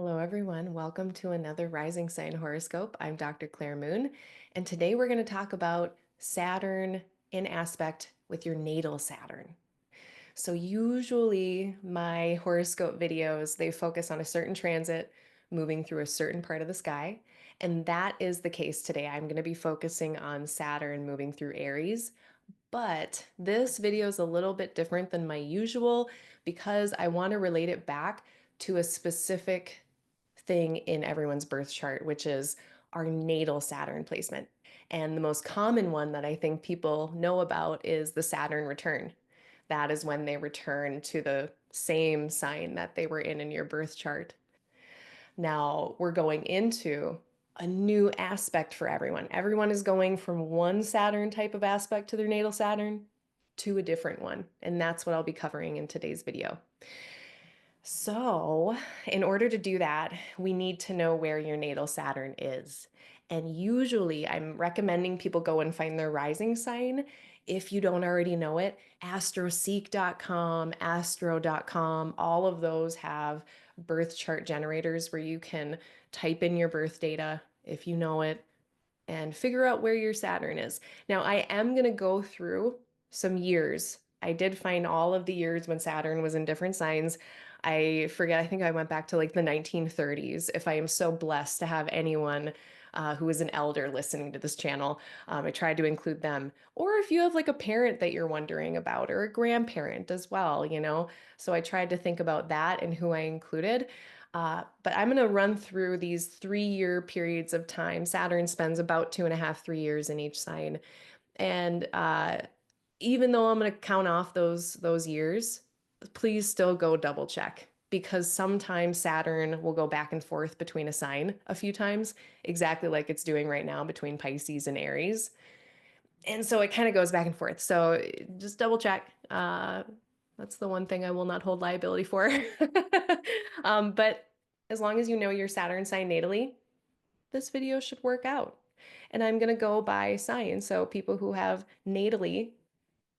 Hello, everyone. Welcome to another Rising Sign Horoscope. I'm Dr. Claire Moon, and today we're going to talk about Saturn in aspect with your natal Saturn. So usually my horoscope videos, they focus on a certain transit moving through a certain part of the sky, and that is the case today. I'm going to be focusing on Saturn moving through Aries, but this video is a little bit different than my usual because I want to relate it back to a specific thing in everyone's birth chart, which is our natal Saturn placement. And the most common one that I think people know about is the Saturn return. That is when they return to the same sign that they were in your birth chart. Now we're going into a new aspect for everyone. Everyone is going from one Saturn type of aspect to their natal Saturn to a different one. And that's what I'll be covering in today's video. So, in order to do that, we need to know where your natal Saturn is. And usually, I'm recommending people go and find their rising sign. If you don't already know it, astroseek.com, astro.com, all of those have birth chart generators where you can type in your birth data if you know it and figure out where your Saturn is. Now, I am going to go through some years. I did find all of the years when Saturn was in different signs. I forget, I think I went back to like the 1930s. If I am so blessed to have anyone who is an elder listening to this channel, I tried to include them. Or if you have like a parent that you're wondering about, or a grandparent as well, you know. So I tried to think about that and who I included. But I'm going to run through these 3 year periods of time. Saturn spends about 2.5, 3 years in each sign. And even though I'm going to count off those years, please still go double check because sometimes Saturn will go back and forth between a sign a few times, exactly like it's doing right now between Pisces and Aries. And so it kind of goes back and forth. So just double check. That's the one thing I will not hold liability for. But as long as you know your Saturn sign natally, this video should work out. And I'm going to go by sign. So people who have natally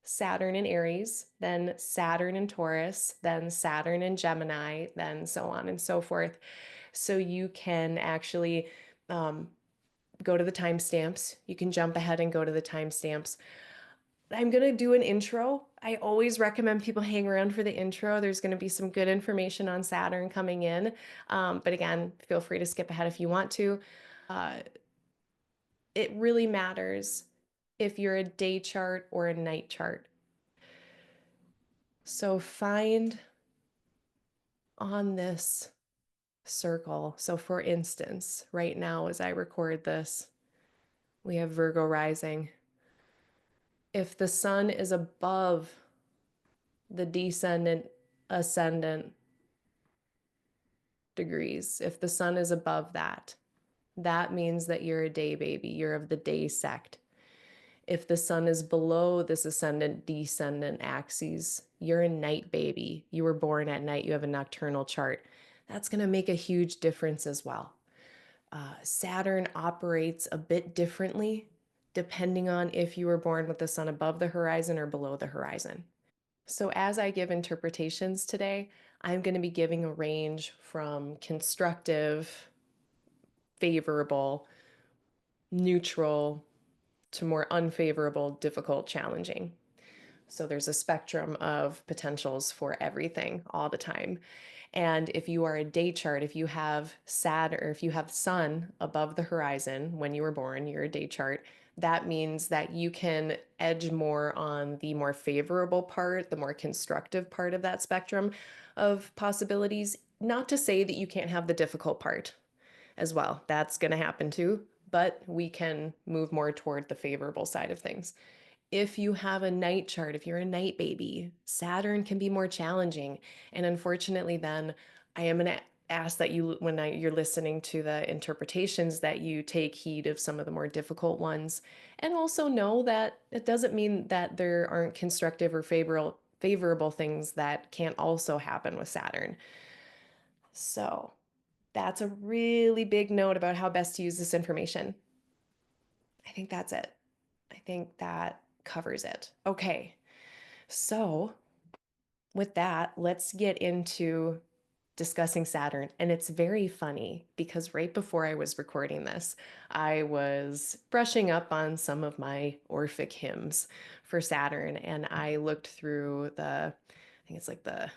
Saturn in Aries, then Saturn in Taurus, then Saturn in Gemini, then so on and so forth. So you can actually go to the timestamps. You can jump ahead and go to the timestamps. I'm going to do an intro. I always recommend people hang around for the intro. There's going to be some good information on Saturn coming in. But again, feel free to skip ahead if you want to. Uh, it really matters if you're a day chart or a night chart. So find on this circle. So for instance, right now as I record this, we have Virgo rising. If the sun is above the descendant ascendant degrees, if the sun is above that, that means that you're a day baby. You're of the day sect. If the sun is below this ascendant descendant axes, you're a night baby. You were born at night. You have a nocturnal chart. That's going to make a huge difference as well. Saturn operates a bit differently depending on if you were born with the sun above the horizon or below the horizon. So as I give interpretations today, I'm going to be giving a range from constructive, favorable, neutral, to more unfavorable, difficult, challenging. So there's a spectrum of potentials for everything all the time. And if you are a day chart, if you have Saturn or if you have Sun above the horizon when you were born, you're a day chart. That means that you can edge more on the more favorable part, the more constructive part of that spectrum of possibilities. Not to say that you can't have the difficult part as well. That's going to happen too, but we can move more toward the favorable side of things. If you have a night chart, if you're a night baby, Saturn can be more challenging. And unfortunately, then I am going to ask that you, when you're listening to the interpretations, that you take heed of some of the more difficult ones. And also know that it doesn't mean that there aren't constructive or favorable things that can't also happen with Saturn. So that's a really big note about how best to use this information. I think that's it. I think that covers it. Okay, so with that, let's get into discussing Saturn. And it's very funny because right before I was recording this, I was brushing up on some of my Orphic hymns for Saturn. And I looked through I think it's like the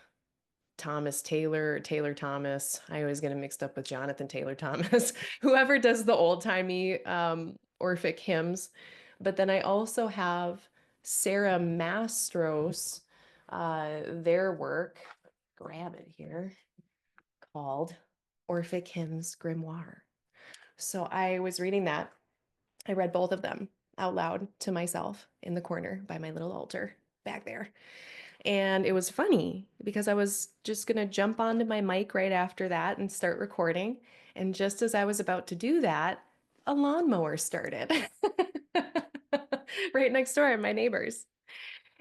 Thomas Taylor or Taylor Thomas. I always get him mixed up with Jonathan Taylor Thomas, whoever does the old timey Orphic hymns. But then I also have Sarah Mastro's, their work, grab it here, called Orphic Hymns Grimoire. So I was reading that. I read both of them out loud to myself in the corner by my little altar back there. And it was funny because I was just going to jump onto my mic right after that and start recording. And just as I was about to do that, a lawnmower started right next door, my neighbors.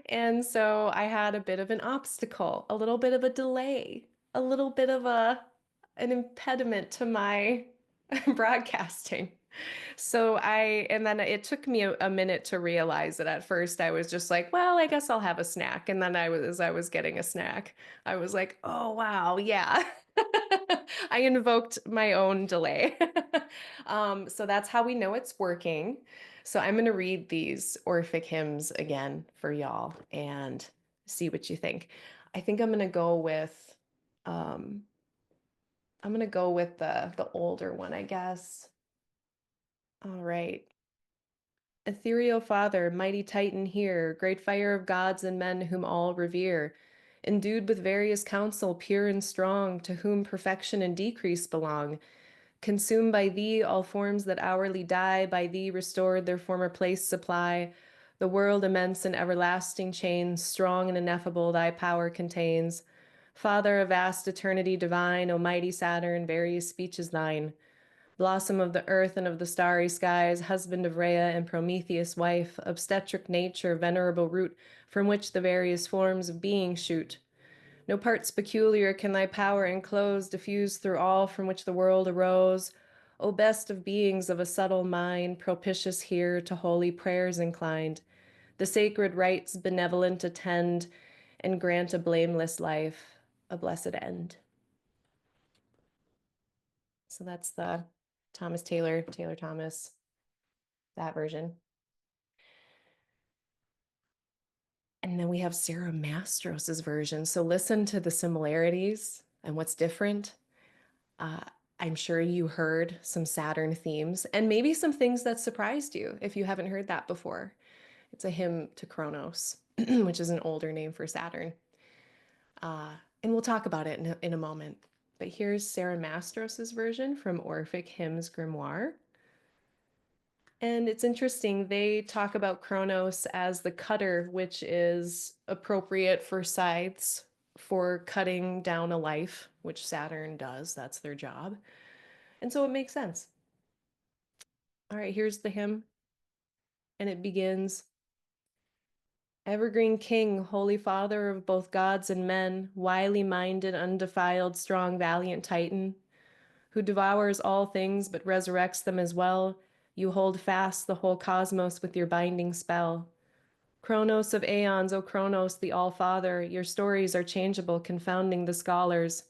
And so I had a bit of an obstacle, a little bit of a delay, a little bit of an impediment to my broadcasting. And then it took me a minute to realize that at first I was just like, well, I guess I'll have a snack. And then as I was getting a snack, I was like, oh, wow, yeah. I invoked my own delay. So that's how we know it's working. So I'm going to read these Orphic hymns again for y'all and see what you think. I think um, I'm going to go with the older one, I guess. All right. Ethereal Father, mighty Titan here, great fire of gods and men whom all revere, endued with various counsel, pure and strong, to whom perfection and decrease belong. Consumed by thee, all forms that hourly die, by thee restored their former place supply. The world immense and everlasting chains, strong and ineffable thy power contains. Father of vast eternity divine, O mighty Saturn, various speech is thine. Blossom of the earth and of the starry skies, husband of Rhea and Prometheus' wife, obstetric nature, venerable root, from which the various forms of being shoot. No parts peculiar can thy power enclose, diffuse through all from which the world arose. O best of beings of a subtle mind, propitious here to holy prayers inclined, the sacred rites benevolent attend, and grant a blameless life, a blessed end. So that's the Taylor Thomas, that version. And then we have Sarah Mastros's version. So listen to the similarities and what's different. Uh, I'm sure you heard some Saturn themes and maybe some things that surprised you if you haven't heard that before. It's a hymn to Kronos, which is an older name for Saturn. And we'll talk about it in a moment. But here's Sarah Mastros's version from Orphic Hymns Grimoire. And it's interesting, they talk about Kronos as the cutter, which is appropriate for scythes for cutting down a life, which Saturn does. That's their job. And so it makes sense. All right, here's the hymn. And it begins, Evergreen King, Holy Father of both gods and men, wily minded, undefiled, strong, valiant Titan, who devours all things but resurrects them as well, you hold fast the whole cosmos with your binding spell. Kronos of aeons, O Kronos, the All-Father, your stories are changeable, confounding the scholars.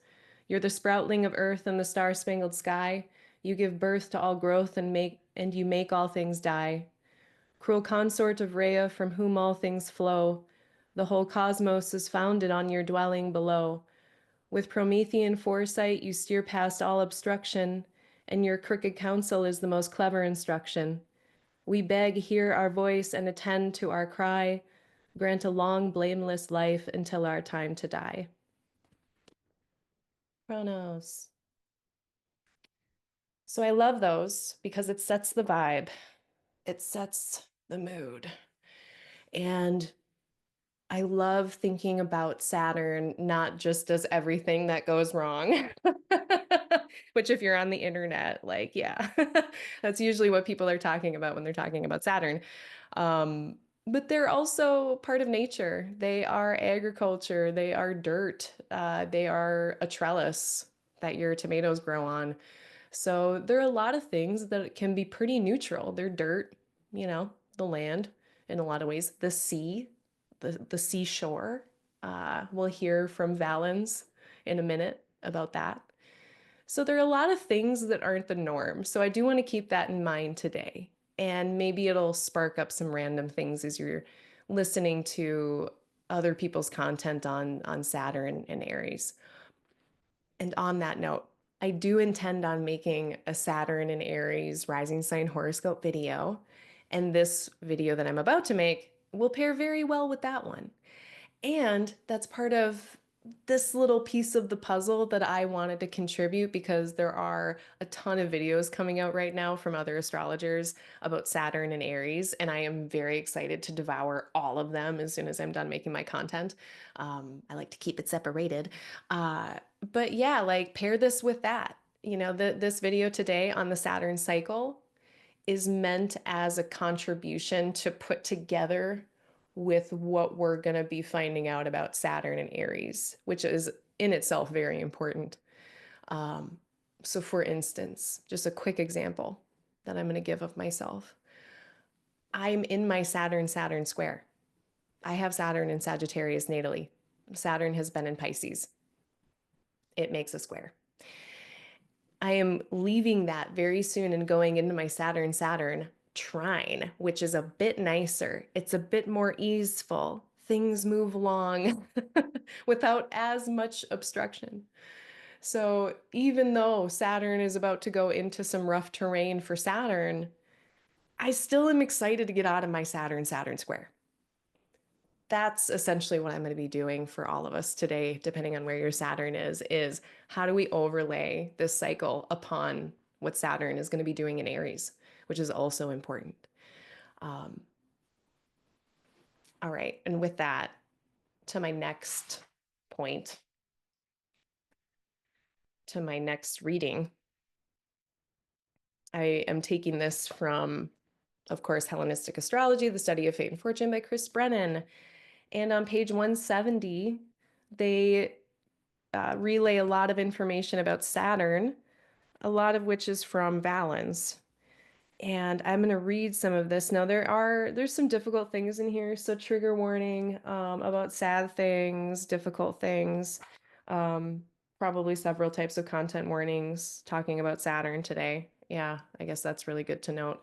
You're the sproutling of earth and the star-spangled sky. You give birth to all growth and you make all things die. Cruel consort of Rhea, from whom all things flow, the whole cosmos is founded on your dwelling below. With Promethean foresight, you steer past all obstruction, and your crooked counsel is the most clever instruction. We beg, hear our voice and attend to our cry. Grant a long, blameless life until our time to die. Kronos. So I love those because it sets the vibe. It sets the mood. And I love thinking about Saturn not just as everything that goes wrong, which if you're on the internet, like, yeah, that's usually what people are talking about when they're talking about Saturn. But they're also part of nature. They are agriculture. They are dirt. They are a trellis that your tomatoes grow on. So there are a lot of things that can be pretty neutral. They're dirt, the land in a lot of ways, the sea, the seashore. We'll hear from Valens in a minute about that. So there are a lot of things that aren't the norm. So I do want to keep that in mind today. And maybe it'll spark up some random things as you're listening to other people's content on Saturn and Aries. And on that note, I do intend on making a Saturn and Aries rising sign horoscope video. And this video that I'm about to make will pair very well with that one. And that's part of this little piece of the puzzle that I wanted to contribute because there are a ton of videos coming out right now from other astrologers about Saturn and Aries, and I am very excited to devour all of them as soon as I'm done making my content. I like to keep it separated. But yeah, like pair this with that. You know, this video today on the Saturn cycle is meant as a contribution to put together with what we're going to be finding out about Saturn and Aries, which is in itself very important. Um, so, for instance, just a quick example that I'm going to give of myself. I'm in my Saturn square. I have Saturn in Sagittarius natally. Saturn has been in Pisces. It makes a square. I am leaving that very soon and going into my Saturn trine, which is a bit nicer. It's a bit more easeful. Things move along without as much obstruction. So even though Saturn is about to go into some rough terrain for Saturn, I still am excited to get out of my Saturn square. That's essentially what I'm going to be doing for all of us today, depending on where your Saturn is how do we overlay this cycle upon what Saturn is going to be doing in Aries, which is also important. Um, all right. And with that, to my next point, to my next reading, I am taking this from, of course, Hellenistic Astrology, The Study of Fate and Fortune by Chris Brennan. And on page 170, they relay a lot of information about Saturn, a lot of which is from Valens. And I'm going to read some of this. Now, there's some difficult things in here, so trigger warning about sad things, difficult things, um, probably several types of content warnings talking about Saturn today. Yeah, I guess that's really good to note.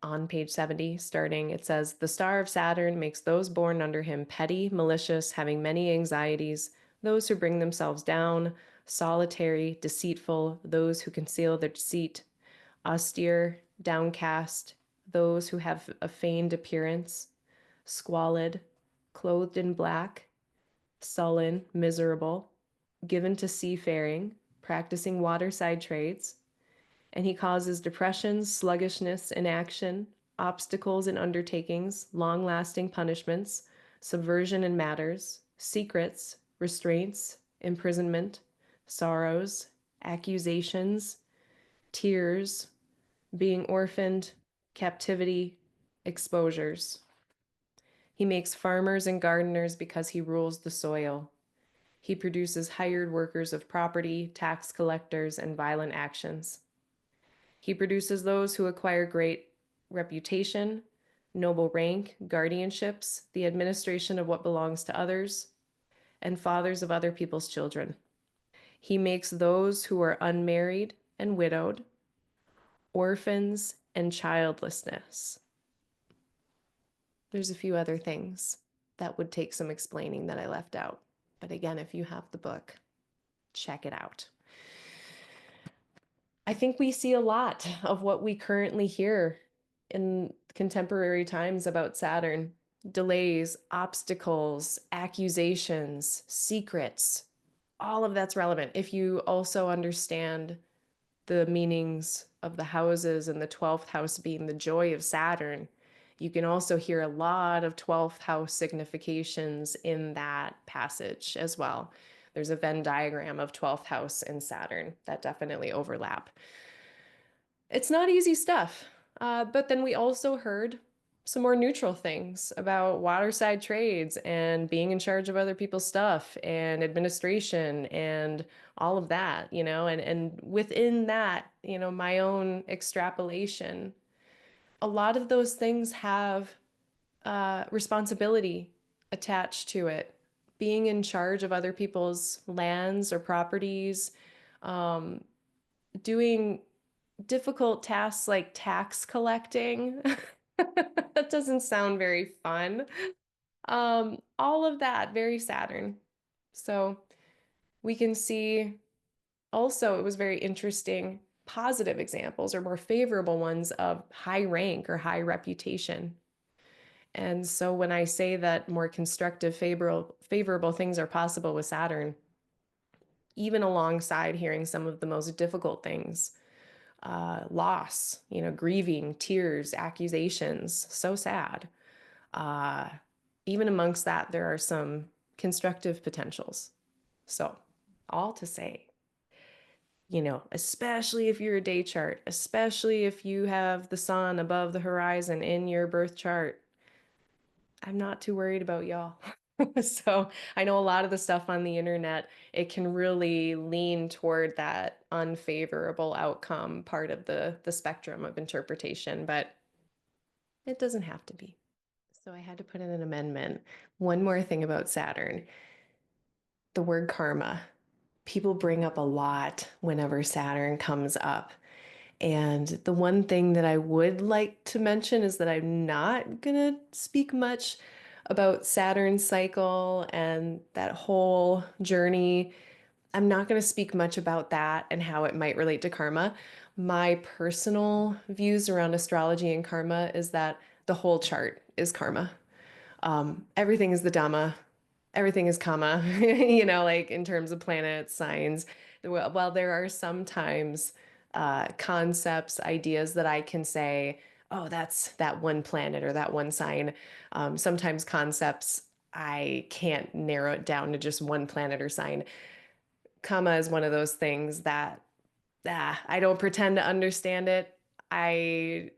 On page 70, starting, it says, "The star of Saturn makes those born under him petty, malicious, having many anxieties, those who bring themselves down, solitary, deceitful, those who conceal their deceit, austere, downcast, those who have a feigned appearance, squalid, clothed in black, sullen, miserable, given to seafaring, practicing waterside trades, and he causes depressions, sluggishness, inaction, obstacles in undertakings, long-lasting punishments, subversion in matters, secrets, restraints, imprisonment, sorrows, accusations, tears, being orphaned, captivity, exposures. He makes farmers and gardeners because he rules the soil. He produces hired workers of property, tax collectors, and violent actions. He produces those who acquire great reputation, noble rank, guardianships, the administration of what belongs to others, and fathers of other people's children. He makes those who are unmarried and widowed, orphans and childlessness. There's a few other things that would take some explaining that I left out. But again, if you have the book, check it out. I think we see a lot of what we currently hear in contemporary times about Saturn: delays, obstacles, accusations, secrets. All of that's relevant if you also understand the meanings of the houses and the 12th house being the joy of Saturn. You can also hear a lot of 12th house significations in that passage as well. There's a Venn diagram of 12th house and Saturn that definitely overlap. It's not easy stuff. But then we also heard some more neutral things about waterside trades and being in charge of other people's stuff and administration and all of that, you know, and within that, you know, my own extrapolation, a lot of those things have responsibility attached to it being in charge of other people's lands or properties, um, doing difficult tasks like tax collecting. That doesn't sound very fun. All of that, very Saturn. So we can see also it was very interesting positive examples or more favorable ones of high rank or high reputation. And so when I say that more constructive, favorable things are possible with Saturn, even alongside hearing some of the most difficult things, loss, grieving, tears, accusations, so sad. Uh, Even amongst that, there are some constructive potentials. So, all to say, especially if you're a day chart, especially if you have the sun above the horizon in your birth chart, I'm not too worried about y'all. So I know a lot of the stuff on the internet, it can really lean toward that unfavorable outcome part of the spectrum of interpretation, but it doesn't have to be. So I had to put in an amendment. One more thing about Saturn, the word karma. People bring up a lot whenever Saturn comes up. And the one thing that I would like to mention is that I'm not going to speak much about Saturn's cycle and that whole journey. I'm not going to speak much about that and how it might relate to karma. My personal views around astrology and karma is that the whole chart is karma. Everything is the Dhamma, everything is karma, like in terms of planets, signs. While there are sometimes concepts, ideas that I can say, oh, that's that one planet or that one sign. Sometimes concepts, I can't narrow it down to just one planet or sign. Karma is one of those things that I don't pretend to understand it. I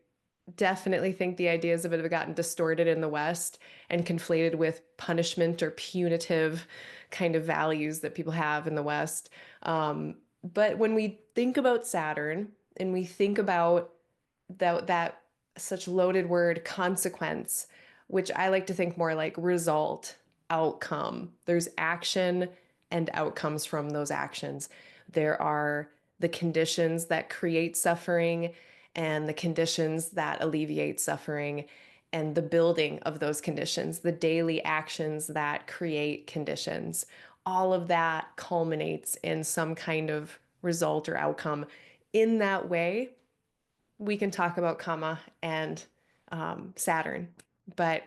definitely think the ideas of it have gotten distorted in the West and conflated with punishment or punitive kind of values that people have in the West. But when we think about Saturn and we think about that such loaded word consequence, which I like to think more like result, outcome. There's action and outcomes from those actions. There are the conditions that create suffering and the conditions that alleviate suffering and the building of those conditions, the daily actions that create conditions. All of that culminates in some kind of result or outcome. In that way, we can talk about Kama and Saturn, but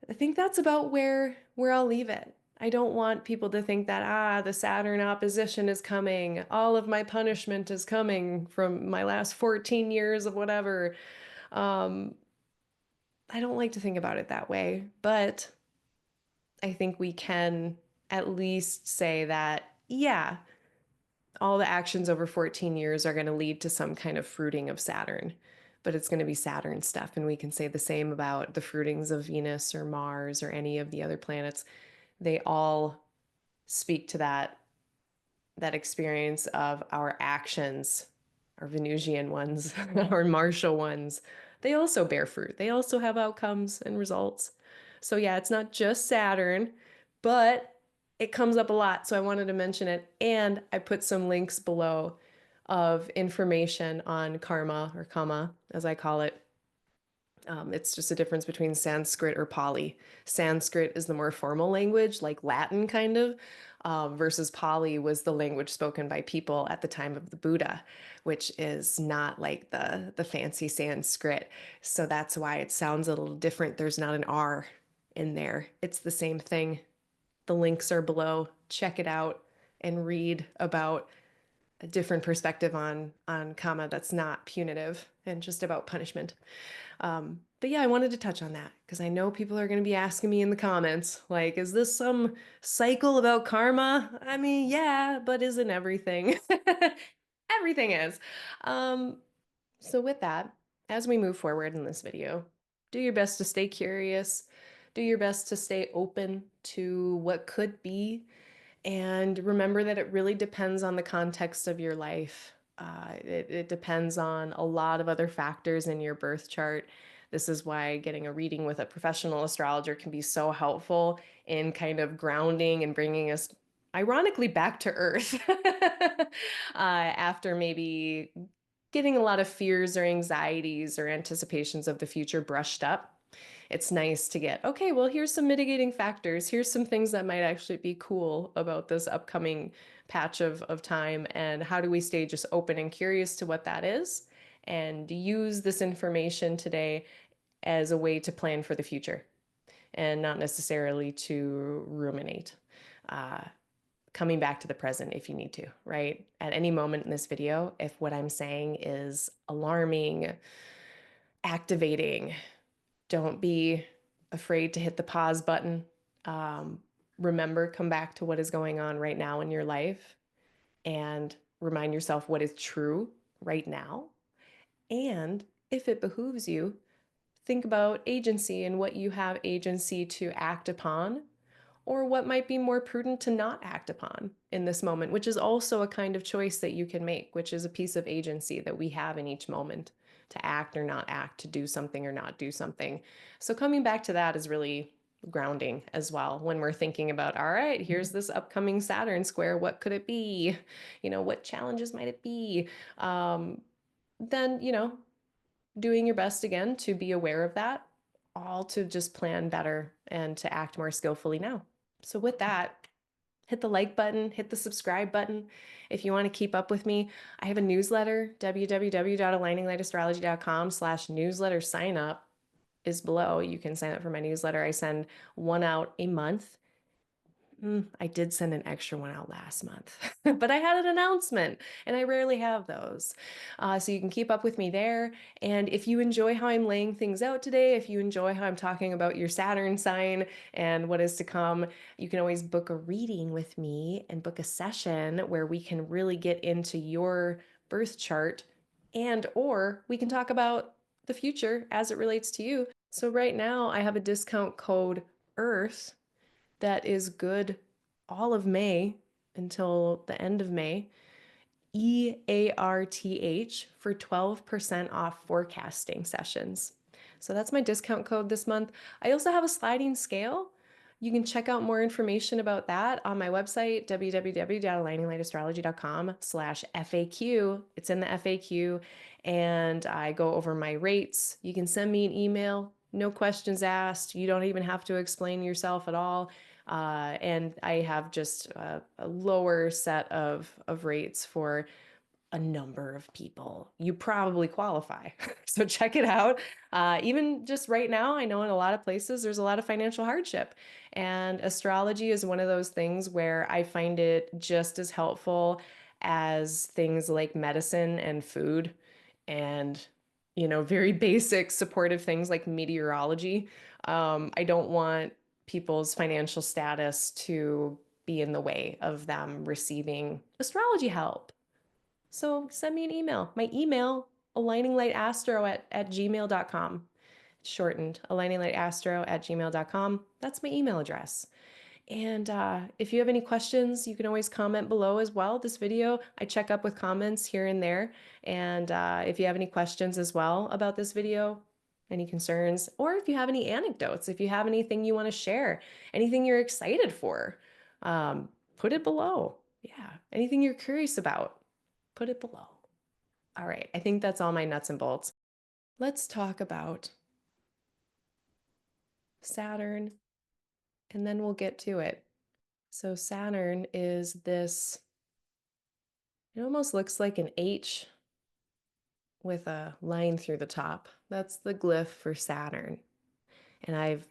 I think that's about where I'll leave it. I don't want people to think that the Saturn opposition is coming, all of my punishment is coming from my last 14 years of whatever. Um, I don't like to think about it that way, but I think we can at least say that, yeah, all the actions over 14 years are going to lead to some kind of fruiting of Saturn, but it's going to be Saturn stuff. And we can say the same about the fruitings of Venus or Mars or any of the other planets. They all speak to that experience of our actions, our Venusian ones, our Martial ones. They also bear fruit. They also have outcomes and results. So yeah, it's not just Saturn, but it comes up a lot. So I wanted to mention it. And I put some links below of information on karma or kama, as I call it. It's just a difference between Sanskrit or Pali. Sanskrit is the more formal language, like Latin kind of, versus Pali was the language spoken by people at the time of the Buddha, which is not like the fancy Sanskrit. So that's why it sounds a little different. There's not an R in there. It's the same thing. The links are below. Check it out and read about a different perspective on karma that's not punitive and just about punishment. But yeah, I wanted to touch on that because I know people are going to be asking me in the comments, like, is this some cycle about karma? I mean, yeah, but isn't everything? Everything is. Um, so with that, as we move forward in this video, do your best to stay curious, do your best to stay open to what could be, and remember that it really depends on the context of your life. It depends on a lot of other factors in your birth chart This is why getting a reading with a professional astrologer can be so helpful in kind of grounding and bringing us, ironically, back to earth after maybe getting a lot of fears or anxieties or anticipations of the future brushed up. It's nice to get, okay, well, here's some mitigating factors. Here's some things that might actually be cool about this upcoming patch of time. And how do we stay just open and curious to what that is and use this information today as a way to plan for the future and not necessarily to ruminate. Uh, Coming back to the present if you need to, right? At any moment in this video, if what I'm saying is alarming, activating, don't be afraid to hit the pause button. Um, Remember, come back to what is going on right now in your life and remind yourself what is true right now. And if it behooves you, think about agency and what you have agency to act upon, or what might be more prudent to not act upon in this moment, which is also a kind of choice that you can make, which is a piece of agency that we have in each moment to act or not act, to do something or not do something. So coming back to that is really grounding as well when we're thinking about, all right, here's this upcoming Saturn square. What could it be? What challenges might it be? Then, doing your best again to be aware of that, all to just plan better and to act more skillfully now. So with that, hit the like button, hit the subscribe button. If you want to keep up with me, I have a newsletter, www.aligninglightastrology.com/newsletter. Sign up is below. You can sign up for my newsletter. I send one out a month. I did send an extra one out last month, but I had an announcement and I rarely have those. So you can keep up with me there. And if you enjoy how I'm laying things out today, if you enjoy how I'm talking about your Saturn sign and what is to come, you can always book a reading with me and book a session where we can really get into your birth chart or we can talk about the future as it relates to you. So right now I have a discount code EARTH that is good all of May until the end of May. EARTH for 12% off forecasting sessions. So that's my discount code this month. I also have a sliding scale. You can check out more information about that on my website, www.aligninglightastrology.com/FAQ. It's in the FAQ, and I go over my rates. You can send me an email, no questions asked. You don't even have to explain yourself at all. And I have just a lower set of rates for a number of people. You probably qualify. So check it out. Even just right now, I know in a lot of places there's a lot of financial hardship. And astrology is one of those things where I find it just as helpful as things like medicine and food and, very basic supportive things like meteorology. I don't want people's financial status to be in the way of them receiving astrology help. So send me an email. My email, aligninglighastro@gmail.com. Shortened, aligninglighastro@gmail.com. That's my email address. And if you have any questions, you can always comment below as well. This video, I check up with comments here and there. And if you have any questions as well about this video, any concerns, or if you have any anecdotes, if you have anything you want to share, anything you're excited for, put it below. Yeah, anything you're curious about, put it below. All right, I think that's all my nuts and bolts. Let's talk about Saturn, and then we'll get to it. So Saturn is this, it almost looks like an H with a line through the top. That's the glyph for Saturn. And I've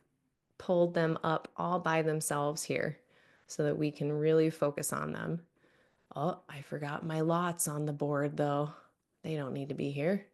pulled them up all by themselves here so that we can really focus on them. Oh, I forgot my lots on the board though. They don't need to be here.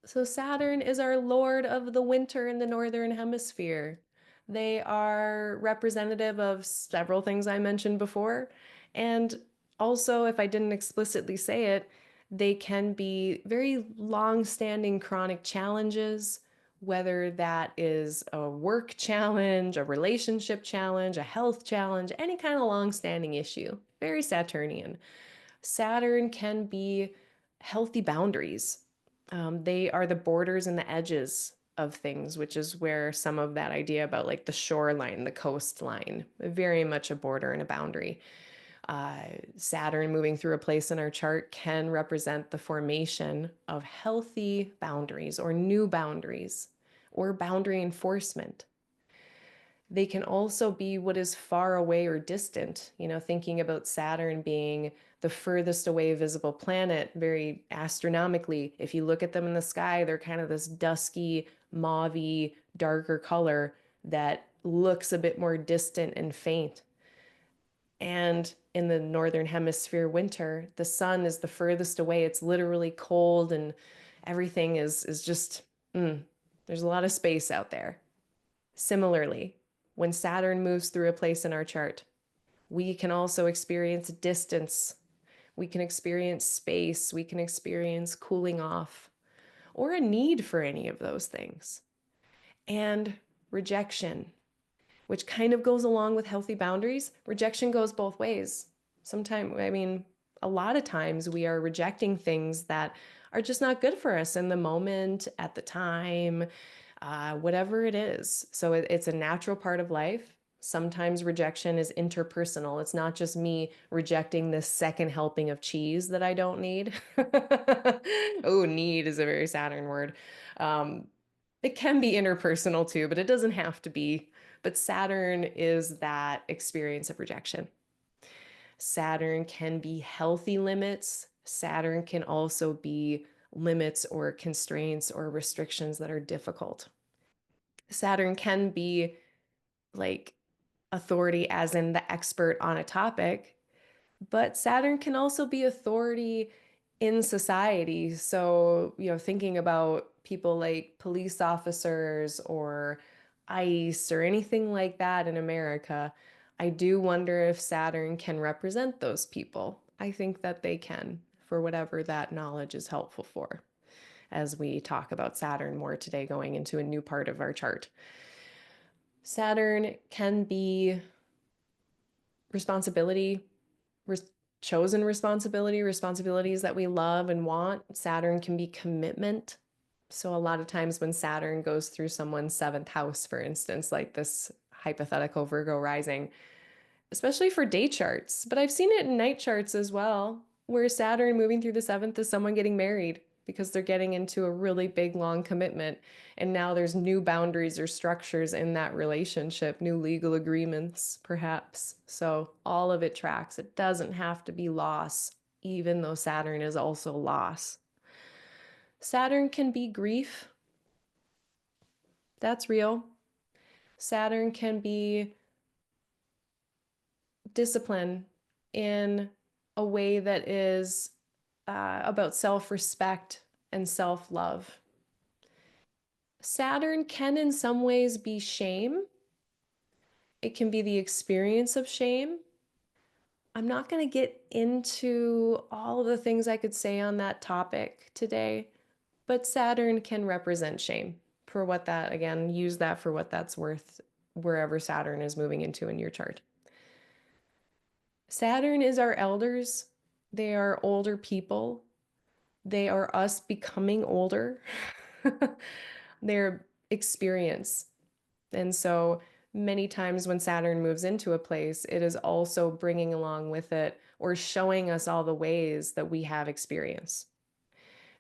So Saturn is our lord of the winter in the northern hemisphere. They are representative of several things I mentioned before. And also, if I didn't explicitly say it, they can be very long-standing chronic challenges, whether that is a work challenge, a relationship challenge, a health challenge, any kind of long-standing issue. Very Saturnian. Saturn can be healthy boundaries. They are the borders and the edges of things, which is where some of that idea about like the shoreline, the coastline, very much a border and a boundary. Saturn moving through a place in our chart can represent the formation of healthy boundaries or new boundaries or boundary enforcement. They can also be what is far away or distant, thinking about Saturn being the furthest away visible planet, very astronomically. If you look at them in the sky, they're kind of this dusky, mauvey, darker color that looks a bit more distant and faint. And in the northern hemisphere winter, the sun is the furthest away. It's literally cold and everything is just there's a lot of space out there. Similarly, when Saturn moves through a place in our chart, we can also experience distance. We can experience space. We can experience cooling off or a need for any of those things. And rejection, which kind of goes along with healthy boundaries. Rejection goes both ways. Sometimes, I mean, a lot of times we are rejecting things that are just not good for us in the moment, at the time, whatever it is. So it's a natural part of life. Sometimes rejection is interpersonal. It's not just me rejecting this second helping of cheese that I don't need. Oh, need is a very Saturn word. Um, it can be interpersonal too, but it doesn't have to be. But Saturn is that experience of rejection. Saturn can be healthy limits. Saturn can also be limits or constraints or restrictions that are difficult. Saturn can be like authority, as in the expert on a topic, but Saturn can also be authority in society. So, thinking about people like police officers or ICE or anything like that in America, I do wonder if Saturn can represent those people. I think that they can, for whatever that knowledge is helpful for, as we talk about Saturn more today, going into a new part of our chart. Saturn can be responsibility, chosen responsibility, responsibilities that we love and want. Saturn can be commitment. So a lot of times when Saturn goes through someone's seventh house, for instance, like this hypothetical Virgo rising, especially for day charts, but I've seen it in night charts as well, where Saturn moving through the seventh is someone getting married because they're getting into a really big, long commitment. And now there's new boundaries or structures in that relationship, new legal agreements, perhaps. So all of it tracks. It doesn't have to be loss, even though Saturn is also loss. Saturn can be grief. That's real. Saturn can be discipline in a way that is about self-respect and self-love. Saturn can in some ways be shame. It can be the experience of shame. I'm not going to get into all of the things I could say on that topic today, but Saturn can represent shame for what that, again, use that for what that's worth wherever Saturn is moving into in your chart. Saturn is our elders. They are older people. They are us becoming older. They're experience. And so many times when Saturn moves into a place, it is also bringing along with it or showing us all the ways that we have experience.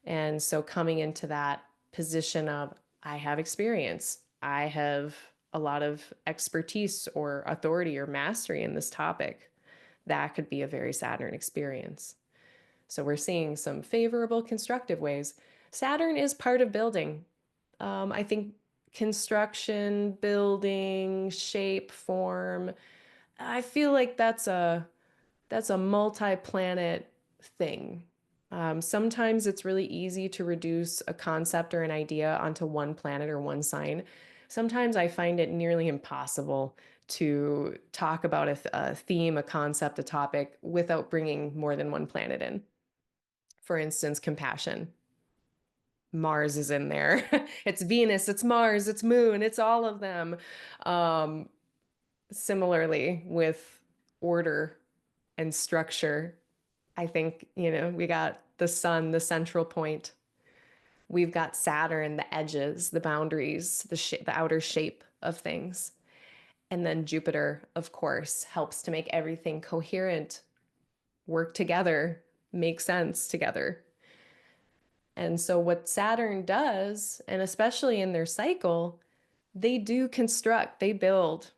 And so coming into that position of, I have experience, I have a lot of expertise or authority or mastery in this topic, that could be a very Saturn experience. So we're seeing some favorable constructive ways. Saturn is part of building. I think construction, building, shape, form, I feel like that's a multi-planet thing. Sometimes it's really easy to reduce a concept or an idea onto one planet or one sign. Sometimes I find it nearly impossible to talk about a theme, a concept, a topic without bringing more than one planet in. For instance, compassion. Mars is in there. It's Venus, it's Mars, it's Moon, it's all of them. Um, Similarly, with order and structure, I think, we got the sun, the central point. We've got Saturn, the edges, the boundaries, the outer shape of things. And then Jupiter, of course, helps to make everything coherent, work together, make sense together. And so, what Saturn does, and especially in their cycle, they do construct, they build,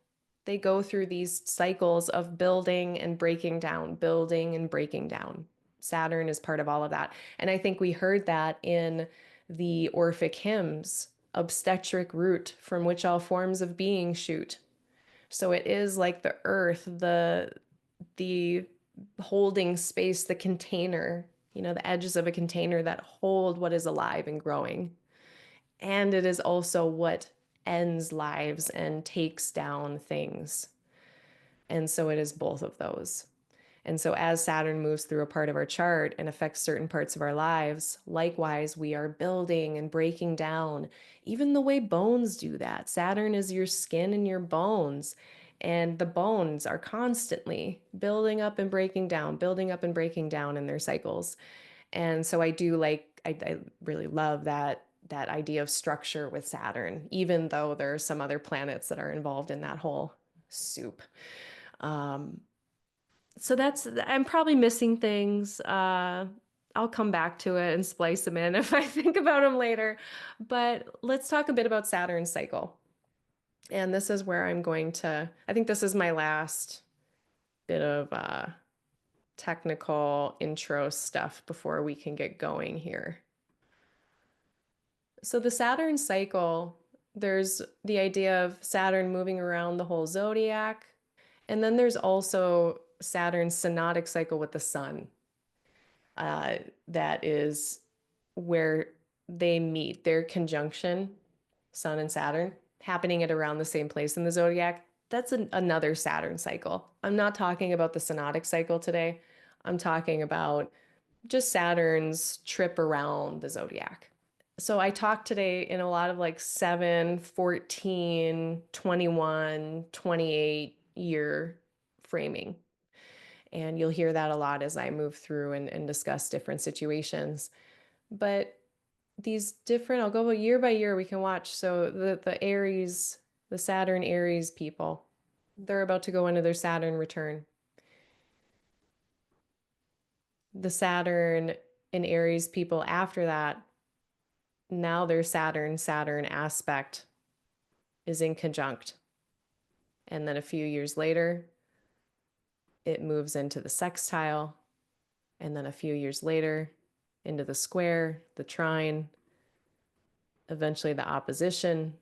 they go through these cycles of building and breaking down, building and breaking down. Saturn is part of all of that. And I think we heard that in the Orphic hymns, obstetric root from which all forms of being shoot. So it is like the earth, the holding space, the container, the edges of a container that hold what is alive and growing. And it is also what ends lives and takes down things. And so it is both of those. And so as Saturn moves through a part of our chart and affects certain parts of our lives, likewise, we are building and breaking down, even the way bones do that. Saturn is your skin and your bones. And the bones are constantly building up and breaking down, building up and breaking down in their cycles. And so I really love that idea of structure with Saturn, even though there are some other planets that are involved in that whole soup. Um, so I'm probably missing things. I'll come back to it and splice them in if I think about them later. But let's talk a bit about Saturn's cycle. And this is where I think this is my last bit of technical intro stuff before we can get going here. So the Saturn cycle, there's the idea of Saturn moving around the whole zodiac. And then there's also Saturn's synodic cycle with the sun. That is where they meet, their conjunction, Sun and Saturn, happening at around the same place in the zodiac. That's another Saturn cycle. I'm not talking about the synodic cycle today. I'm talking about just Saturn's trip around the zodiac. So I talked today in a lot of like 7, 14, 21, 28 year framing. And you'll hear that a lot as I move through and discuss different situations. But these different, I'll go year by year, we can watch. So the Aries, the Saturn Aries people, they're about to go into their Saturn return. The Saturn and Aries people after that, now their Saturn aspect is in conjunct. And then a few years later, it moves into the sextile. And then a few years later, into the square, the trine, eventually the opposition,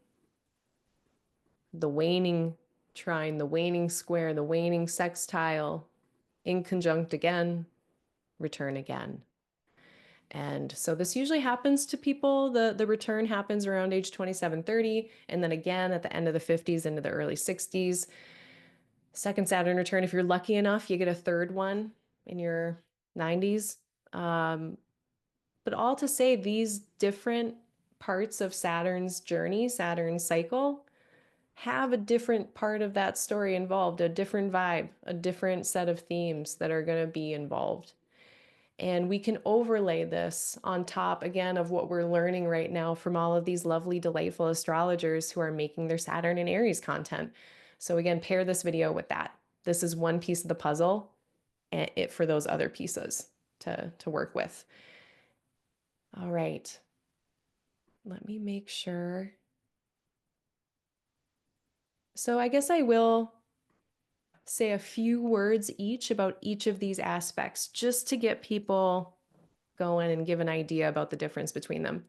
the waning trine, the waning square, the waning sextile, in conjunct again, return again. And so this usually happens to people. The return happens around age 27, 30, and then again at the end of the 50s into the early 60s. Second Saturn return, if you're lucky enough, you get a third one in your 90s. But all to say, these different parts of Saturn's journey, Saturn's cycle, have a different part of that story involved, a different vibe, a different set of themes that are going to be involved. And we can overlay this on top, again, of what we're learning right now from all of these lovely, delightful astrologers who are making their Saturn and Aries content. So again, pair this video with that. This is one piece of the puzzle, and it for those other pieces to work with. All right. Let me make sure. So I guess I will say a few words each about each of these aspects, just to get people going and give an idea about the difference between them.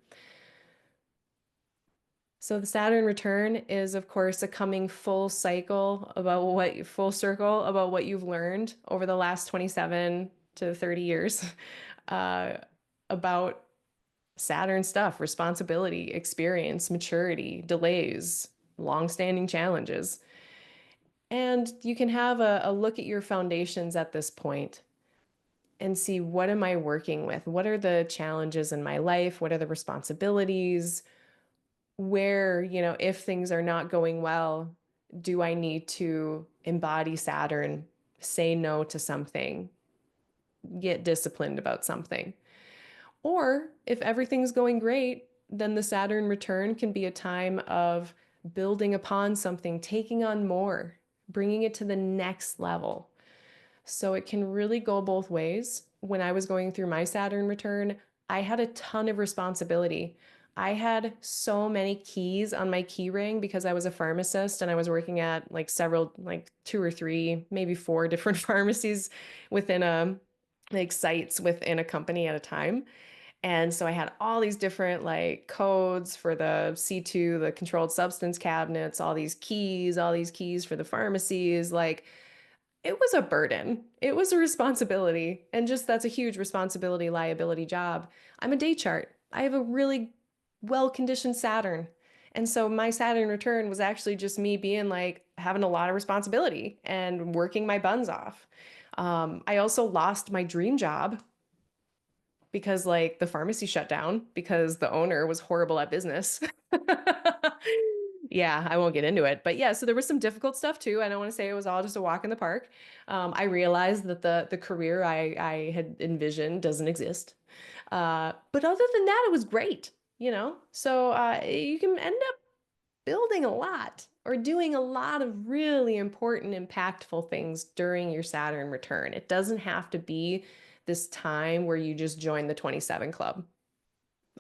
So the Saturn return is, of course, a coming full circle about what you've learned over the last 27 to 30 years about Saturn stuff, responsibility, experience, maturity, delays, long-standing challenges. And you can have a look at your foundations at this point and see, what am I working with? What are the challenges in my life? What are the responsibilities? Where, if things are not going well, do I need to embody Saturn, say no to something, get disciplined about something? Or if everything's going great, then the Saturn return can be a time of building upon something, taking on more, bringing it to the next level. So it can really go both ways. When I was going through my Saturn return, I had a ton of responsibility. I had so many keys on my key ring because I was a pharmacist and I was working at like several, like two or three, maybe four different pharmacies within a like sites within a company at a time. And so I had all these different like codes for the C2, the controlled substance cabinets, all these keys for the pharmacies. Like it was a burden. It was a responsibility. And just that's a huge responsibility, liability job. I'm a day chart. I have a really well-conditioned Saturn. And so my Saturn return was actually just me being like having a lot of responsibility and working my buns off. I also lost my dream job because like the pharmacy shut down because the owner was horrible at business. Yeah, I won't get into it. But yeah, so there was some difficult stuff too. I don't want to say it was all just a walk in the park. I realized that the career I had envisioned doesn't exist. But other than that, it was great, you know? So you can end up building a lot or doing a lot of really important, impactful things during your Saturn return. It doesn't have to be this time where you just join the 27 club.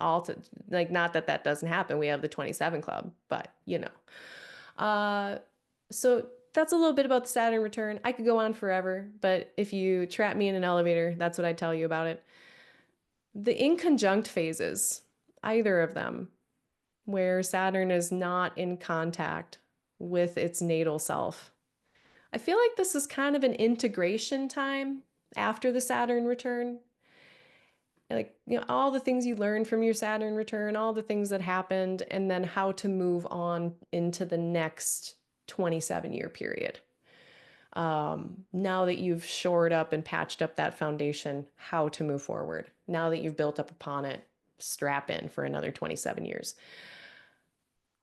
All to like, not that that doesn't happen. We have the 27 club, but you know. So that's a little bit about the Saturn return. I could go on forever, but if you trap me in an elevator, that's what I tell you about it. The inconjunct phases, either of them, where Saturn is not in contact with its natal self. I feel like this is kind of an integration time after the Saturn return. Like, you know, all the things you learned from your Saturn return, all the things that happened, and then how to move on into the next 27-year period. Now that you've shored up and patched up that foundation, how to move forward. Now that you've built up upon it, strap in for another 27 years.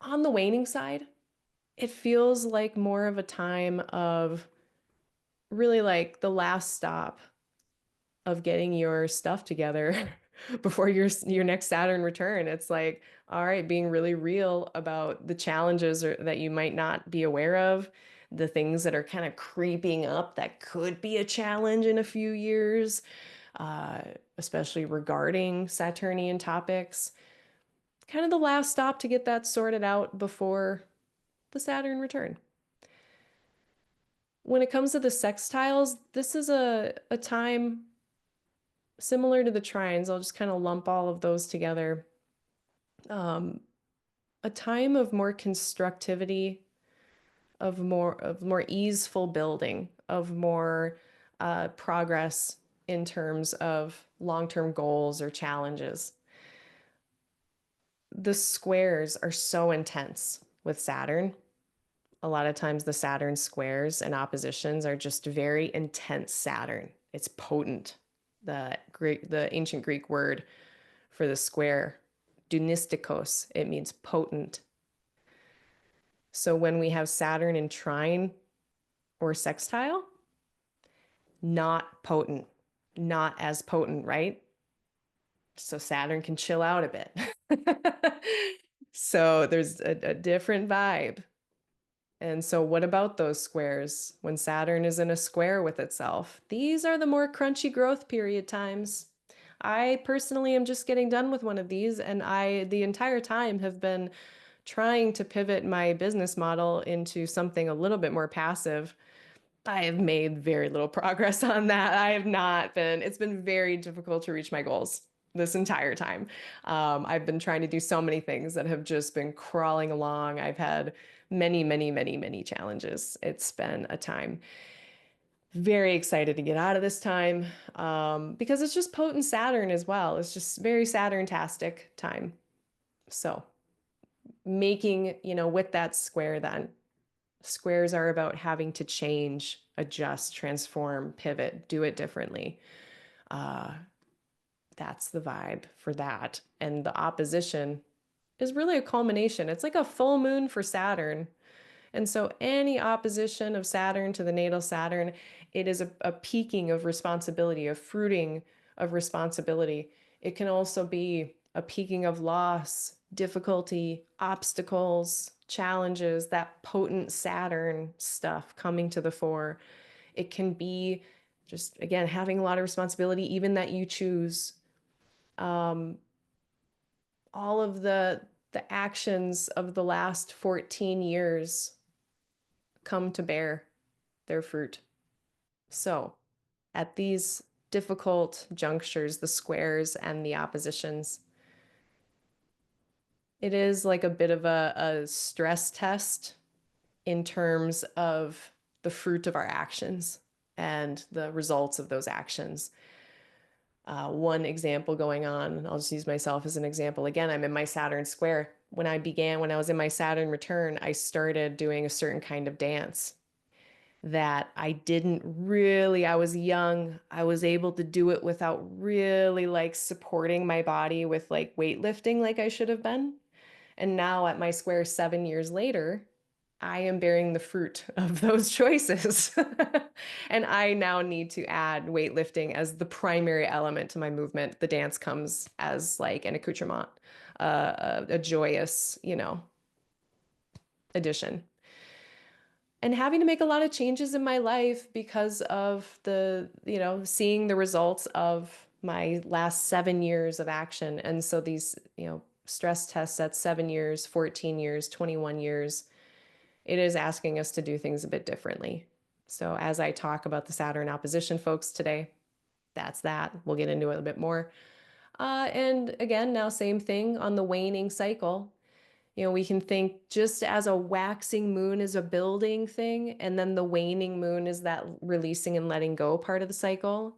On the waning side, it feels like more of a time of really like the last stop of getting your stuff together before your next Saturn return. It's like, all right, being really real about the challenges that you might not be aware of, the things that are kind of creeping up that could be a challenge in a few years, uh, especially regarding Saturnian topics. Kind of the last stop to get that sorted out before the Saturn return. When it comes to the sextiles, this is a time similar to the trines. I'll just kind of lump all of those together. Um, a time of more constructivity, of more easeful building, of more progress in terms of long-term goals or challenges. The squares are so intense with Saturn. A lot of times the Saturn squares and oppositions are just very intense Saturn. It's potent. The ancient Greek word for the square, dunistikos, it means potent. So when we have Saturn in trine or sextile, not potent, not as potent, right? So Saturn can chill out a bit. So there's a different vibe. And so what about those squares when Saturn is in a square with itself? These are the more crunchy growth period times. I personally am just getting done with one of these, and I, the entire time, have been trying to pivot my business model into something a little bit more passive. I have made very little progress on that. I have not been, it's been very difficult to reach my goals this entire time. I've been trying to do so many things that have just been crawling along. I've had many, many, many, many challenges. It's been a time. Very excited to get out of this time because it's just potent Saturn as well. It's just very Saturn-tastic time. So making, you know, with that square then, squares are about having to change, adjust, transform, pivot, do it differently. Uh, that's the vibe for that. And the opposition is really a culmination. It's like a full moon for Saturn. And so any opposition of Saturn to the natal Saturn, it is a peaking of responsibility, a fruiting of responsibility. It can also be a peaking of loss, difficulty, obstacles, challenges, that potent Saturn stuff coming to the fore. It can be just, again, having a lot of responsibility, even that you choose. Um, all of the actions of the last 14 years come to bear their fruit. So, at these difficult junctures, the squares and the oppositions, it is like a bit of a stress test in terms of the fruit of our actions and the results of those actions. One example going on, I'll just use myself as an example. Again, I'm in my Saturn square. When I was in my Saturn return, I started doing a certain kind of dance that I didn't really, I was young. I was able to do it without really like supporting my body with like weightlifting like I should have been. And now at my square 7 years later, I am bearing the fruit of those choices. And I now need to add weightlifting as the primary element to my movement. The dance comes as like an accoutrement, a joyous, addition. And having to make a lot of changes in my life because of seeing the results of my last 7 years of action. And so these, stress tests at 7 years, 14 years, 21 years, it is asking us to do things a bit differently. So as I talk about the Saturn opposition folks today, that's that. We'll get into it a bit more. And again, now same thing on the waning cycle. We can think just as a waxing moon is a building thing, and then the waning moon is that releasing and letting go part of the cycle.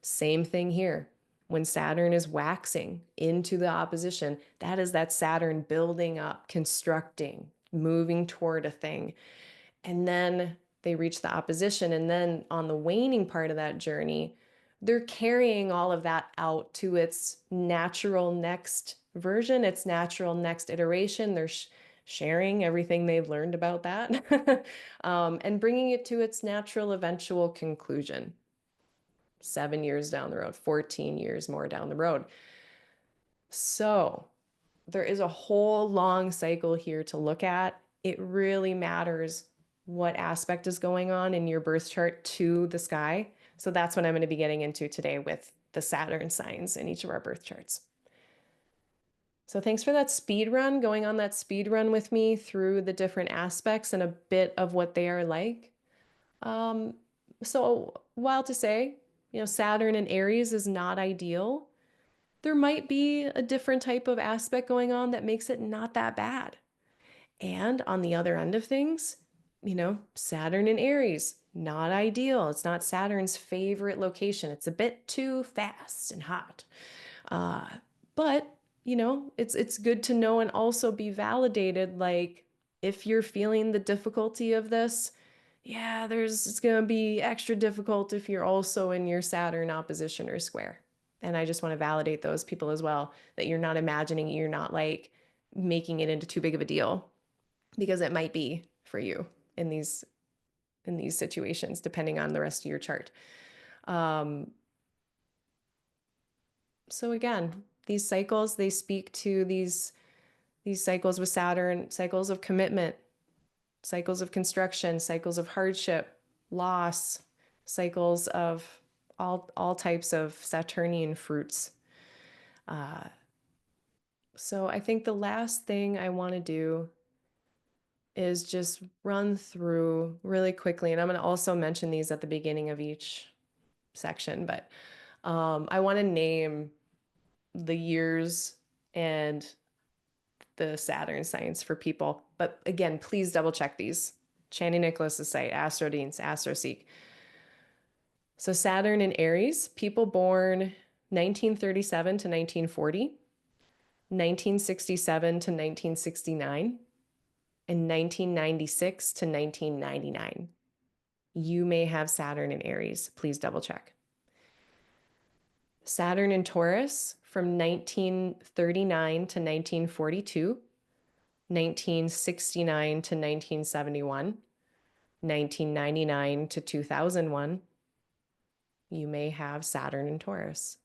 Same thing here. When Saturn is waxing into the opposition, that is that Saturn building up, constructing, moving toward a thing. And then they reach the opposition. And then on the waning part of that journey, they're carrying all of that out to its natural next version, its natural next iteration. They're sharing everything they've learned about that and bringing it to its natural eventual conclusion. 7 years down the road, 14 years more down the road. So there is a whole long cycle here to look at. It really matters what aspect is going on in your birth chart to the sky. So that's what I'm going to be getting into today with the Saturn signs in each of our birth charts. So thanks for that speed run, going on that speed run with me through the different aspects and a bit of what they are like. So while to say, Saturn in Aries is not ideal, there might be a different type of aspect going on that makes it not that bad. And on the other end of things, Saturn in Aries, not ideal. It's not Saturn's favorite location. It's a bit too fast and hot. But, it's good to know and also be validated. Like, if you're feeling the difficulty of this, yeah, it's going to be extra difficult if you're also in your Saturn opposition or square. And I just want to validate those people as well, that you're not imagining, you're not like making it into too big of a deal, because it might be for you in these situations, depending on the rest of your chart. So again, these cycles, they speak to these cycles with Saturn, cycles of commitment, cycles of construction, cycles of hardship, loss, cycles of all types of Saturnian fruits. So I think the last thing I want to do is just run through really quickly, and I'm going to also mention these at the beginning of each section, but I want to name the years and the Saturn signs for people. But again, please double check these. Channing Nicholas's site, AstroDeans, AstroSeek. So Saturn in Aries, people born 1937 to 1940, 1967 to 1969, and 1996 to 1999. You may have Saturn in Aries. Please double check. Saturn in Taurus from 1939 to 1942, 1969 to 1971, 1999 to 2001. You may have Saturn in Taurus.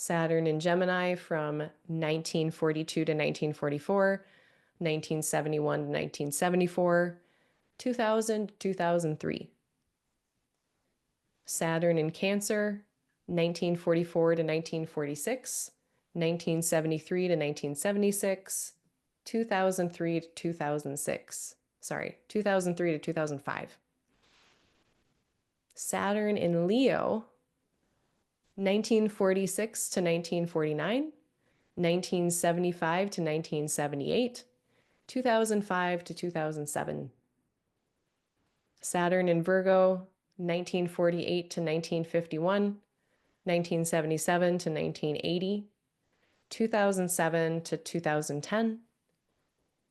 Saturn in Gemini from 1942 to 1944, 1971 to 1974, 2000 to 2003. Saturn in Cancer, 1944 to 1946, 1973 to 1976, 2003 to 2006. Sorry, 2003 to 2005. Saturn in Leo, 1946 to 1949, 1975 to 1978, 2005 to 2007. Saturn in Virgo, 1948 to 1951, 1977 to 1980, 2007 to 2010.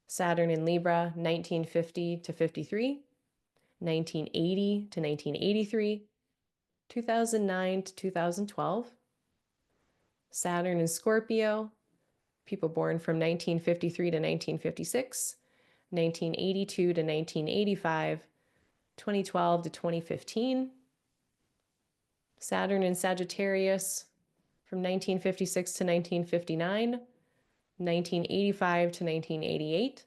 Saturn in Libra, 1950 to 53, 1980 to 1983, 2009 to 2012. Saturn in Scorpio, people born from 1953 to 1956, 1982 to 1985, 2012 to 2015. Saturn in Sagittarius from 1956 to 1959, 1985 to 1988,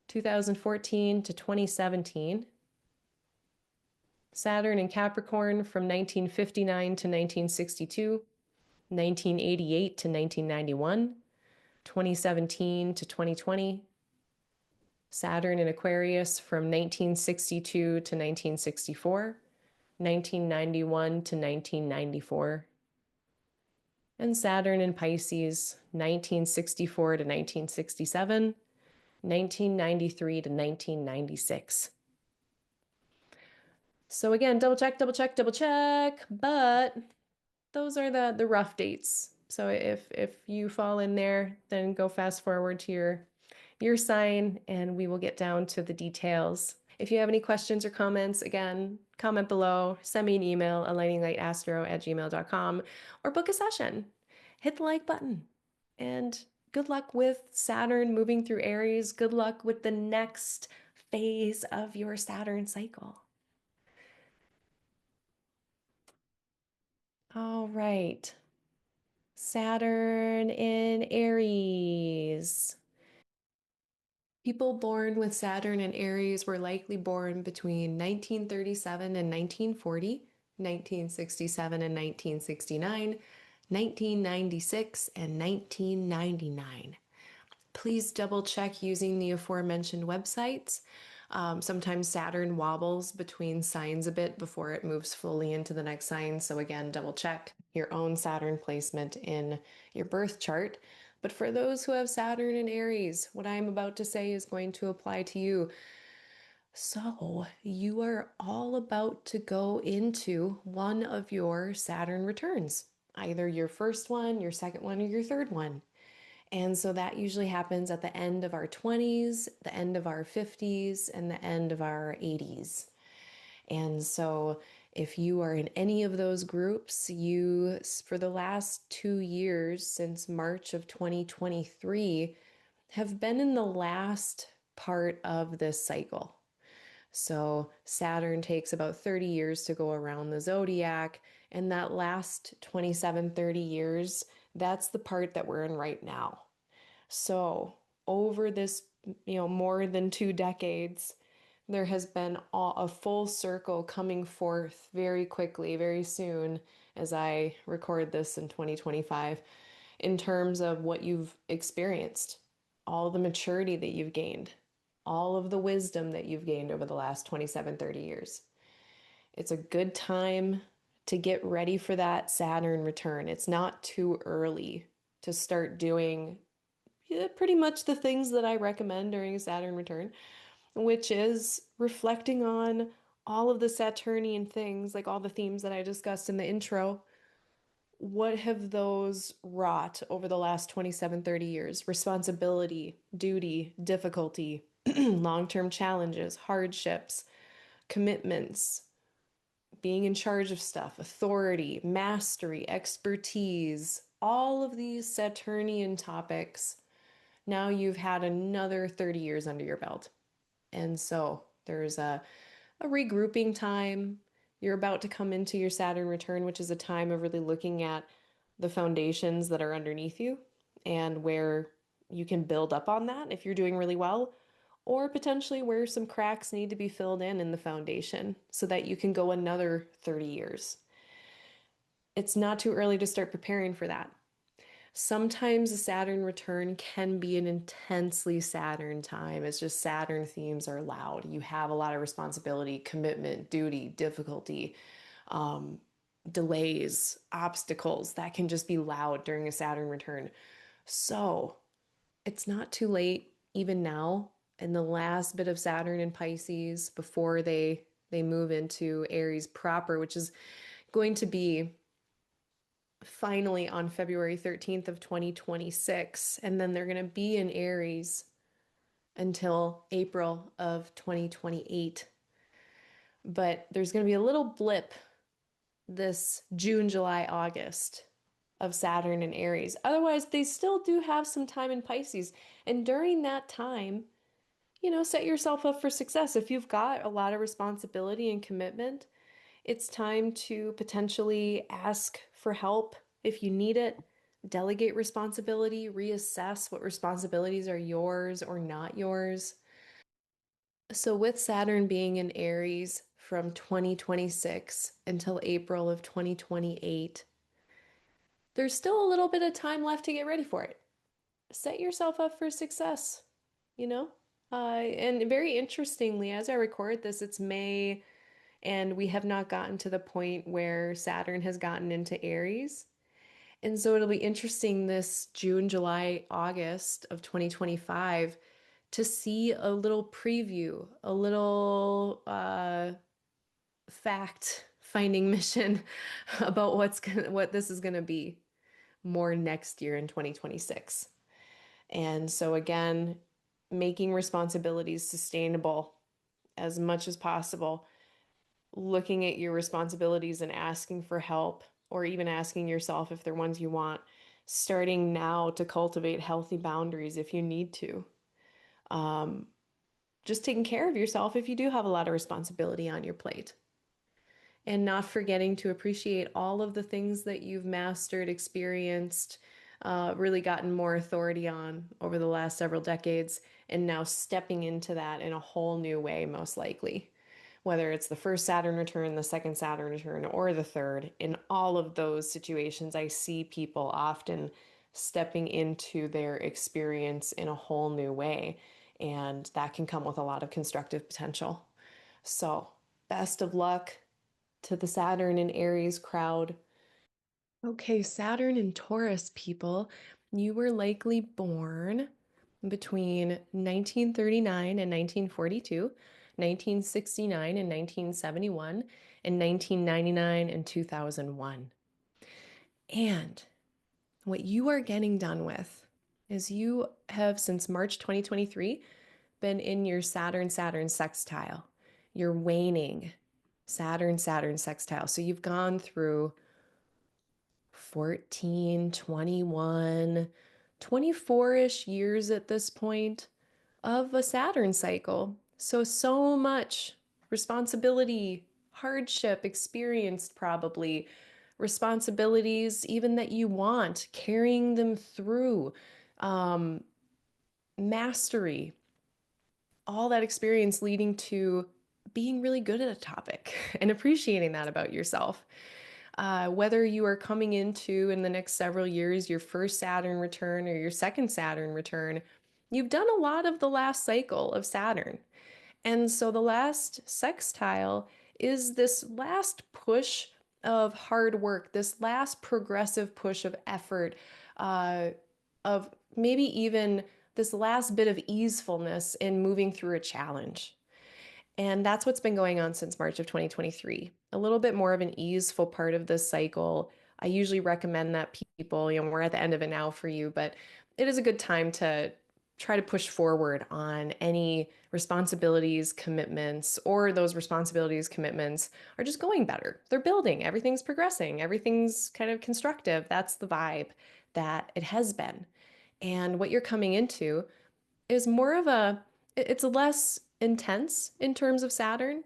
2014 to 2017. Saturn in Capricorn from 1959 to 1962, 1988 to 1991, 2017 to 2020. Saturn in Aquarius from 1962 to 1964, 1991 to 1994. And Saturn in Pisces, 1964 to 1967, 1993 to 1996. So again, double check, double check, double check, but those are the rough dates. So if you fall in there, then go fast forward to your sign and we will get down to the details. If you have any questions or comments, again, comment below, send me an email, aligninglighastro@gmail.com, or book a session. Hit the like button. And good luck with Saturn moving through Aries. Good luck with the next phase of your Saturn cycle. All right. Saturn in Aries. People born with Saturn in Aries were likely born between 1937 and 1940, 1967 and 1969, 1996 and 1999. Please double check using the aforementioned websites. Sometimes Saturn wobbles between signs a bit before it moves fully into the next sign. So again, double check your own Saturn placement in your birth chart. But for those who have Saturn in Aries, what I'm about to say is going to apply to you. So you are all about to go into one of your Saturn returns, either your first one, your second one, or your third one. And so that usually happens at the end of our 20s, the end of our 50s, and the end of our 80s. And so if you are in any of those groups, you, for the last 2 years since March of 2023, have been in the last part of this cycle. So Saturn takes about 30 years to go around the zodiac, and that last 27, 30 years, that's the part that we're in right now. So over this, more than 2 decades, there has been a full circle coming forth very quickly, very soon, as I record this in 2025, in terms of what you've experienced, all the maturity that you've gained, all of the wisdom that you've gained over the last 27, 30 years. It's a good time to get ready for that Saturn return. It's not too early to start doing pretty much the things that I recommend during a Saturn return, which is reflecting on all of the Saturnian things, like all the themes that I discussed in the intro. What have those wrought over the last 27, 30 years? Responsibility, duty, difficulty, long-term challenges, hardships, commitments, being in charge of stuff, authority, mastery, expertise, all of these Saturnian topics. Now you've had another 30 years under your belt. And so there's a regrouping time. You're about to come into your Saturn return, which is a time of really looking at the foundations that are underneath you and where you can build up on that if you're doing really well, or potentially where some cracks need to be filled in the foundation so that you can go another 30 years. It's not too early to start preparing for that. Sometimes a Saturn return can be an intensely Saturn time. It's just Saturn themes are loud. You have a lot of responsibility, commitment, duty, difficulty, um, delays, obstacles that can just be loud during a Saturn return. So it's not too late, even now, in the last bit of Saturn in Pisces before they move into Aries proper, which is going to be finally on February 13th of 2026, and then they're going to be in Aries until April of 2028. But there's going to be a little blip this June, July, August of Saturn and Aries. Otherwise, they still do have some time in Pisces. And during that time, set yourself up for success. If you've got a lot of responsibility and commitment, it's time to potentially ask for help if you need it, delegate responsibility, reassess what responsibilities are yours or not yours. So, with Saturn being in Aries from 2026 until April of 2028, there's still a little bit of time left to get ready for it. Set yourself up for success, you know? And very interestingly, as I record this, it's May, and we have not gotten to the point where Saturn has gotten into Aries. And so it'll be interesting this June, July, August of 2025 to see a little preview, a little fact finding mission about what this is gonna be more next year in 2026. And so again, making responsibilities sustainable as much as possible, looking at your responsibilities and asking for help, or even asking yourself if they're ones you want, starting now to cultivate healthy boundaries if you need to. Um, just taking care of yourself if you do have a lot of responsibility on your plate. And not forgetting to appreciate all of the things that you've mastered, experienced, really gotten more authority on over the last several decades, and now stepping into that in a whole new way, most likely. Whether it's the first Saturn return, the second Saturn return, or the third, in all of those situations, I see people often stepping into their experience in a whole new way. And that can come with a lot of constructive potential. So, best of luck to the Saturn and Aries crowd. Okay, Saturn and Taurus people, you were likely born between 1939 and 1942, 1969 and 1971, and 1999 and 2001. And what you are getting done with is you have, since March 2023, been in your Saturn Saturn sextile. You're waning Saturn Saturn sextile. So you've gone through 14, 21, 24-ish years at this point of a Saturn cycle. So much responsibility, hardship experienced, probably responsibilities even that you want, carrying them through, um, mastery, all that experience leading to being really good at a topic and appreciating that about yourself. Whether you are coming into in the next several years your first Saturn return or your second Saturn return, you've done a lot of the last cycle of Saturn. And so the last sextile is this last push of hard work, this last progressive push of effort, uh, of maybe even this last bit of easefulness in moving through a challenge. And that's what's been going on since March of 2023. A little bit more of an easeful part of this cycle. I usually recommend that people, we're at the end of it now for you, but it is a good time to try to push forward on any responsibilities, commitments, or those responsibilities, commitments are just going better. They're building, everything's progressing, everything's kind of constructive. That's the vibe that it has been. And what you're coming into is more of it's less intense in terms of Saturn.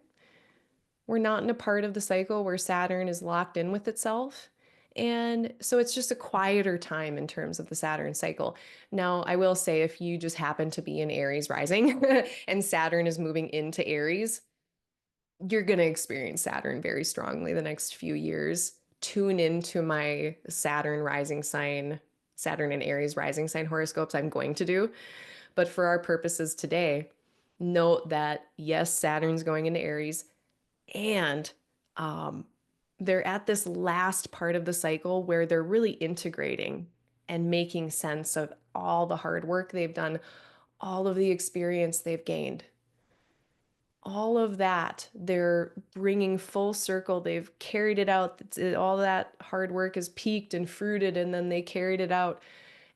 We're not in a part of the cycle where Saturn is locked in with itself. And so it's just a quieter time in terms of the Saturn cycle. Now, I will say if you just happen to be in Aries rising and Saturn is moving into Aries, you're going to experience Saturn very strongly the next few years. Tune into my Saturn rising sign, Saturn and Aries rising sign horoscopes I'm going to do. But for our purposes today, note that yes, Saturn's going into Aries and um, they're at this last part of the cycle where they're really integrating and making sense of all the hard work they've done, all of the experience they've gained. All of that they're bringing full circle. They've carried it out. All that hard work is peaked and fruited, and then they carried it out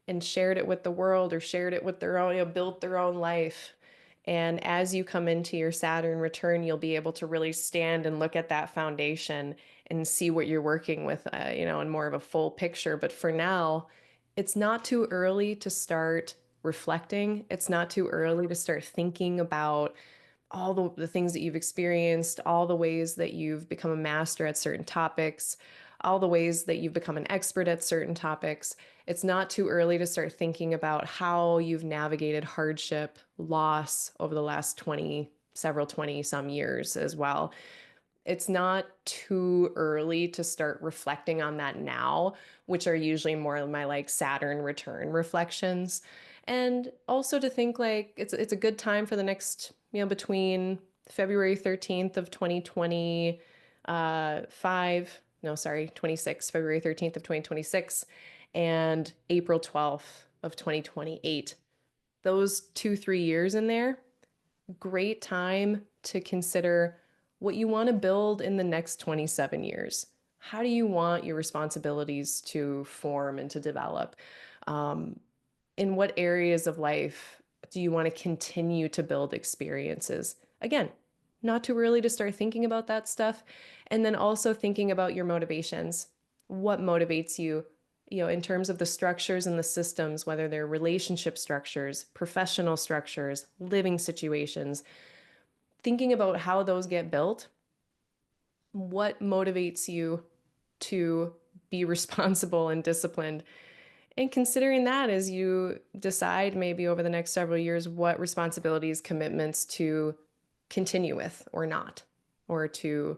and shared it with the world or shared it with their own, built their own life. And as you come into your Saturn return, you'll be able to really stand and look at that foundation and see what you're working with, in more of a full picture. But for now, it's not too early to start reflecting. It's not too early to start thinking about all the things that you've experienced, all the ways that you've become a master at certain topics, all the ways that you've become an expert at certain topics. It's not too early to start thinking about how you've navigated hardship, loss over the last 20 some years as well. It's not too early to start reflecting on that now, which are usually more of my like Saturn return reflections. And also to think like it's a good time for the next, between February 13th of 2025, no, sorry, 26, February 13th of 2026 and April 12th of 2028. Those 2, 3 years in there, great time to consider what you want to build in the next 27 years. How do you want your responsibilities to form and to develop? Um, in what areas of life do you want to continue to build experiences? Again, not too early to start thinking about that stuff. And then also thinking about your motivations. What motivates you, in terms of the structures and the systems, whether they're relationship structures, professional structures, living situations, thinking about how those get built. What motivates you to be responsible and disciplined? And considering that as you decide maybe over the next several years what responsibilities, commitments to continue with or not, or to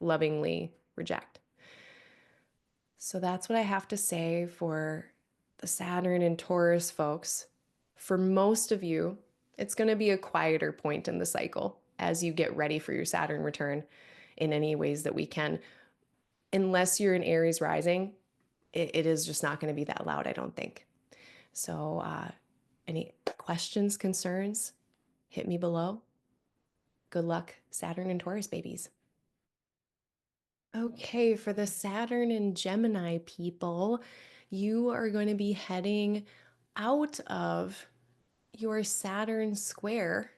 lovingly reject. So that's what I have to say for the Saturn and Taurus folks. For most of you, it's going to be a quieter point in the cycle as you get ready for your Saturn return in any ways that we can. Unless you're in Aries rising, it is just not going to be that loud, I don't think. So, any questions, concerns, hit me below. Good luck, Saturn and Taurus babies. Okay, for the Saturn and Gemini people, you are going to be heading out of your Saturn square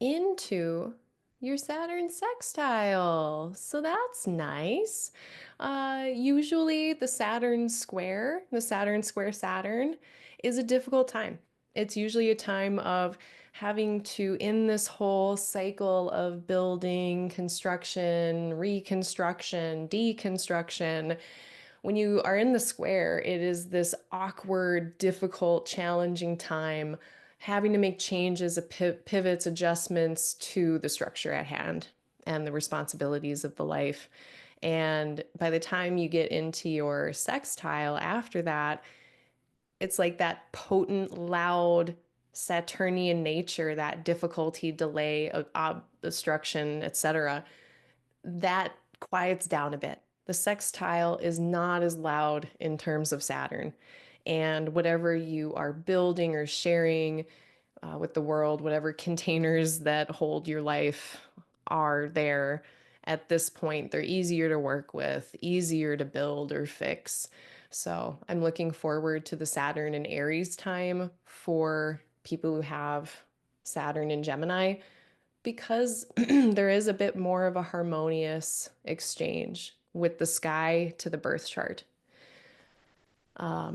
into your Saturn sextile. So that's nice. Usually the Saturn square Saturn is a difficult time. It's usually a time of having to, in this whole cycle of building, construction, reconstruction, deconstruction, when you are in the square, it is this awkward, difficult, challenging time having to make changes, pivots, adjustments to the structure at hand and the responsibilities of the life. And by the time you get into your sextile after that, it's like that potent, loud, Saturnian nature, that difficulty, delay, obstruction, etc., that quiets down a bit. The sextile is not as loud in terms of Saturn. And whatever you are building or sharing with the world, whatever containers that hold your life are there at this point, they're easier to work with, easier to build or fix. So I'm looking forward to the Saturn and Aries time for people who have Saturn and Gemini because there is a bit more of a harmonious exchange with the sky to the birth chart.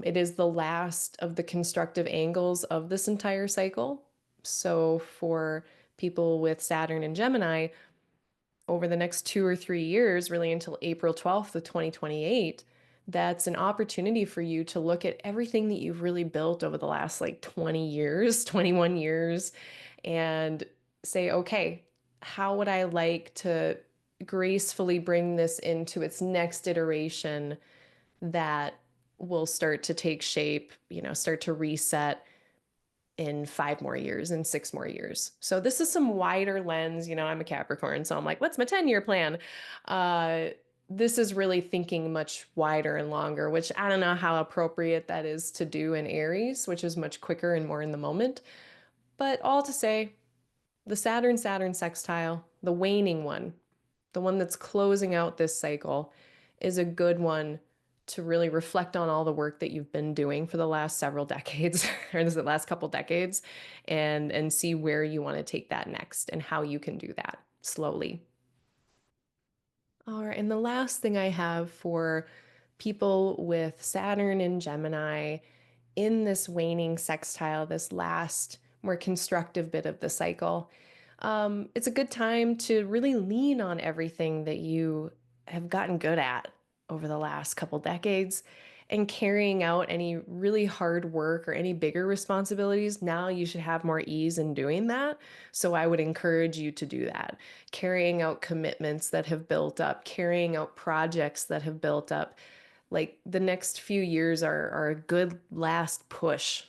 It is the last of the constructive angles of this entire cycle. So for people with Saturn and Gemini, over the next 2 or 3 years, really until April 12th of 2028, that's an opportunity for you to look at everything that you've really built over the last like 20 years, 21 years, and say, okay, how would I like to gracefully bring this into its next iteration that will start to take shape, start to reset in 5 more years, in 6 more years. So this is some wider lens. I'm a Capricorn, so I'm like, what's my 10-year plan? Uh, this is really thinking much wider and longer, which I don't know how appropriate that is to do in Aries, which is much quicker and more in the moment. But all to say, the Saturn sextile, the waning one, the one that's closing out this cycle, is a good one to really reflect on all the work that you've been doing for the last several decades, or is it last couple decades, and see where you want to take that next and how you can do that slowly. All right, and the last thing I have for people with Saturn and Gemini in this waning sextile, this last more constructive bit of the cycle, it's a good time to really lean on everything that you have gotten good at over the last couple decades and carrying out any really hard work or any bigger responsibilities. Now you should have more ease in doing that. So I would encourage you to do that. Carrying out commitments that have built up, carrying out projects that have built up. Like the next few years are a good last push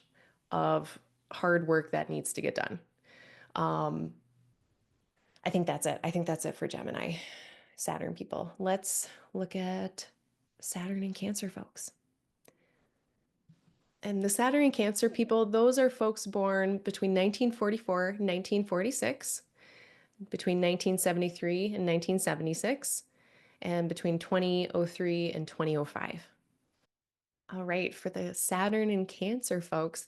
of hard work that needs to get done. Um, I think that's it. I think that's it for Gemini, Saturn people. Let's look at Saturn and Cancer folks. And the Saturn and Cancer people, those are folks born between 1944 and 1946, between 1973 and 1976, and between 2003 and 2005. All right, for the Saturn and Cancer folks,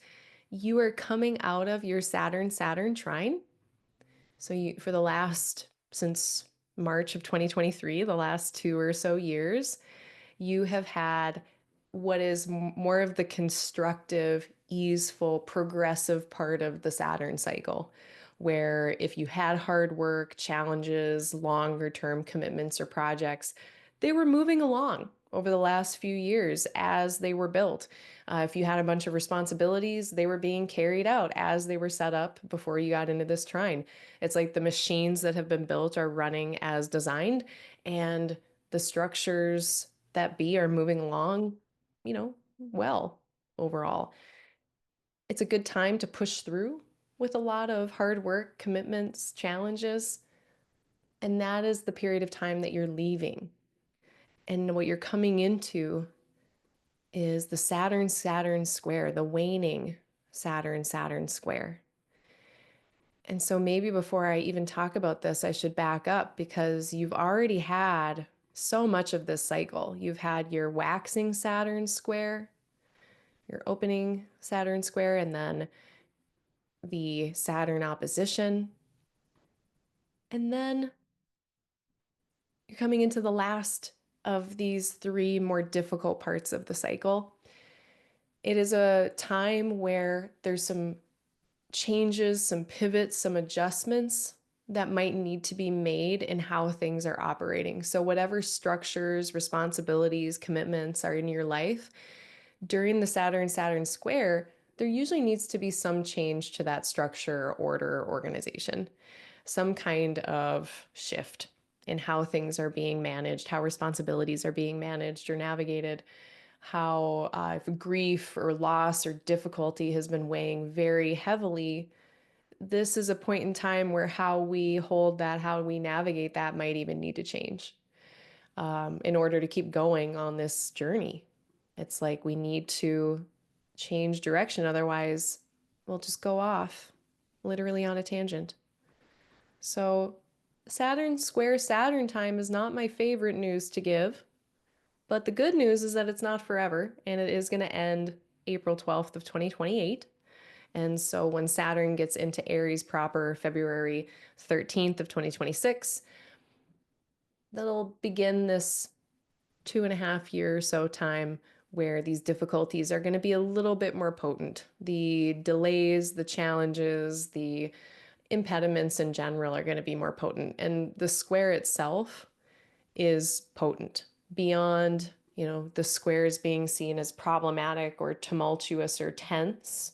you are coming out of your Saturn trine. So for the last, since March of 2023, the last 2 or so years, you have had what is more of the constructive, easeful, progressive part of the Saturn cycle, where if you had hard work, challenges, longer term commitments or projects, they were moving along over the last few years as they were built. If you had a bunch of responsibilities, they were being carried out as they were set up before you got into this trine. It's like the machines that have been built are running as designed, and the structures that be are moving along, well overall. It's a good time to push through with a lot of hard work, commitments, challenges. And that is the period of time that you're leaving. And what you're coming into is the Saturn square, the waning Saturn square. And so maybe before I even talk about this, I should back up because you've already had so much of this cycle. You've had your waxing Saturn square, your opening Saturn square, and then the Saturn opposition. And then you're coming into the last of these 3 more difficult parts of the cycle. It is a time where there's some changes, some pivots, some adjustments that might need to be made in how things are operating. So whatever structures, responsibilities, commitments are in your life, during the Saturn square, there usually needs to be some change to that structure, order, organization, some kind of shift in how things are being managed, how responsibilities are being managed or navigated, how if grief or loss or difficulty has been weighing very heavily. This is a point in time where how we hold that, how we navigate that might even need to change in order to keep going on this journey. It's like we need to change direction. Otherwise, we'll just go off literally on a tangent. So Saturn square Saturn time is not my favorite news to give, but the good news is that it's not forever and it is going to end April 12th of 2028. And so when Saturn gets into Aries proper, February 13th of 2026, that'll begin this 2.5 year or so time where these difficulties are going to be a little bit more potent. The delays, the challenges, the impediments in general are going to be more potent. And the square itself is potent beyond, the squares being seen as problematic or tumultuous or tense.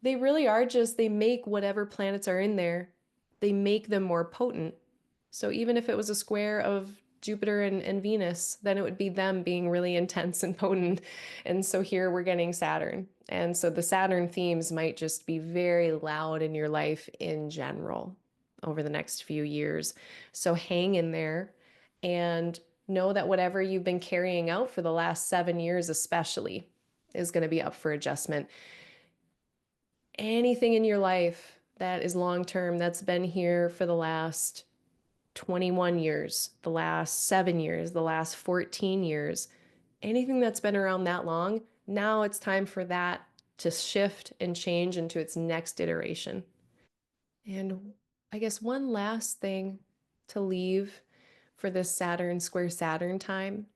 They really are just, they make whatever planets are in there, they make them more potent. So even if it was a square of Jupiter and Venus, then it would be them being really intense and potent. And so here we're getting Saturn. And so the Saturn themes might just be very loud in your life in general over the next few years. So hang in there and know that whatever you've been carrying out for the last 7 years, especially, is going to be up for adjustment. Anything in your life that is long term, that's been here for the last 21 years, the last 7 years, the last 14 years, anything that's been around that long, now it's time for that to shift and change into its next iteration. And I guess one last thing to leave for this Saturn square Saturn time,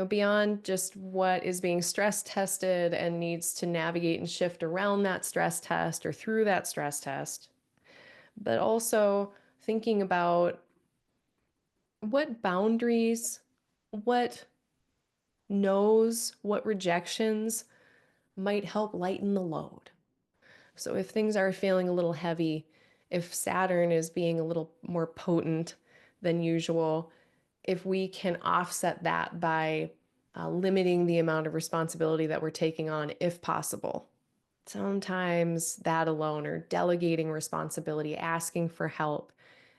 beyond just what is being stress tested and needs to navigate and shift around that stress test or through that stress test, but also thinking about what boundaries, what no's, what rejections might help lighten the load. So if things are feeling a little heavy, if Saturn is being a little more potent than usual, if we can offset that by limiting the amount of responsibility that we're taking on, if possible. Sometimes that alone, or delegating responsibility, asking for help,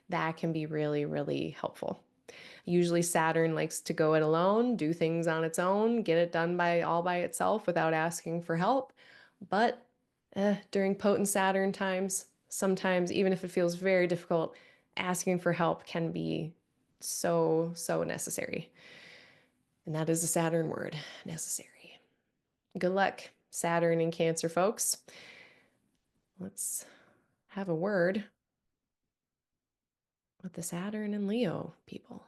that can be really, really helpful. Usually Saturn likes to go it alone, do things on its own, get it done all by itself without asking for help. But during potent Saturn times, sometimes even if it feels very difficult, asking for help can be so, so necessary. And that is a Saturn word, necessary. Good luck, Saturn and Cancer folks. Let's have a word with the Saturn and Leo people.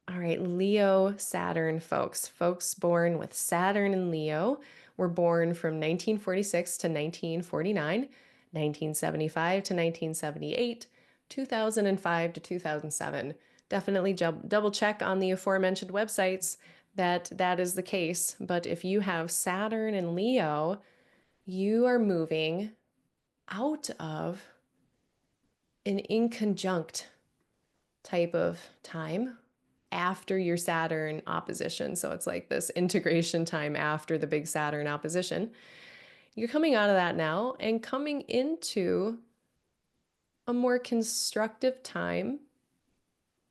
All right, Leo, Saturn folks. Folks born with Saturn and Leo were born from 1946 to 1949, 1975 to 1978, 2005 to 2007. Definitely double check on the aforementioned websites that that is the case. But if you have Saturn and Leo, you are moving out of an inconjunct type of time after your Saturn opposition. So it's like this integration time after the big Saturn opposition. You're coming out of that now and coming into a more constructive time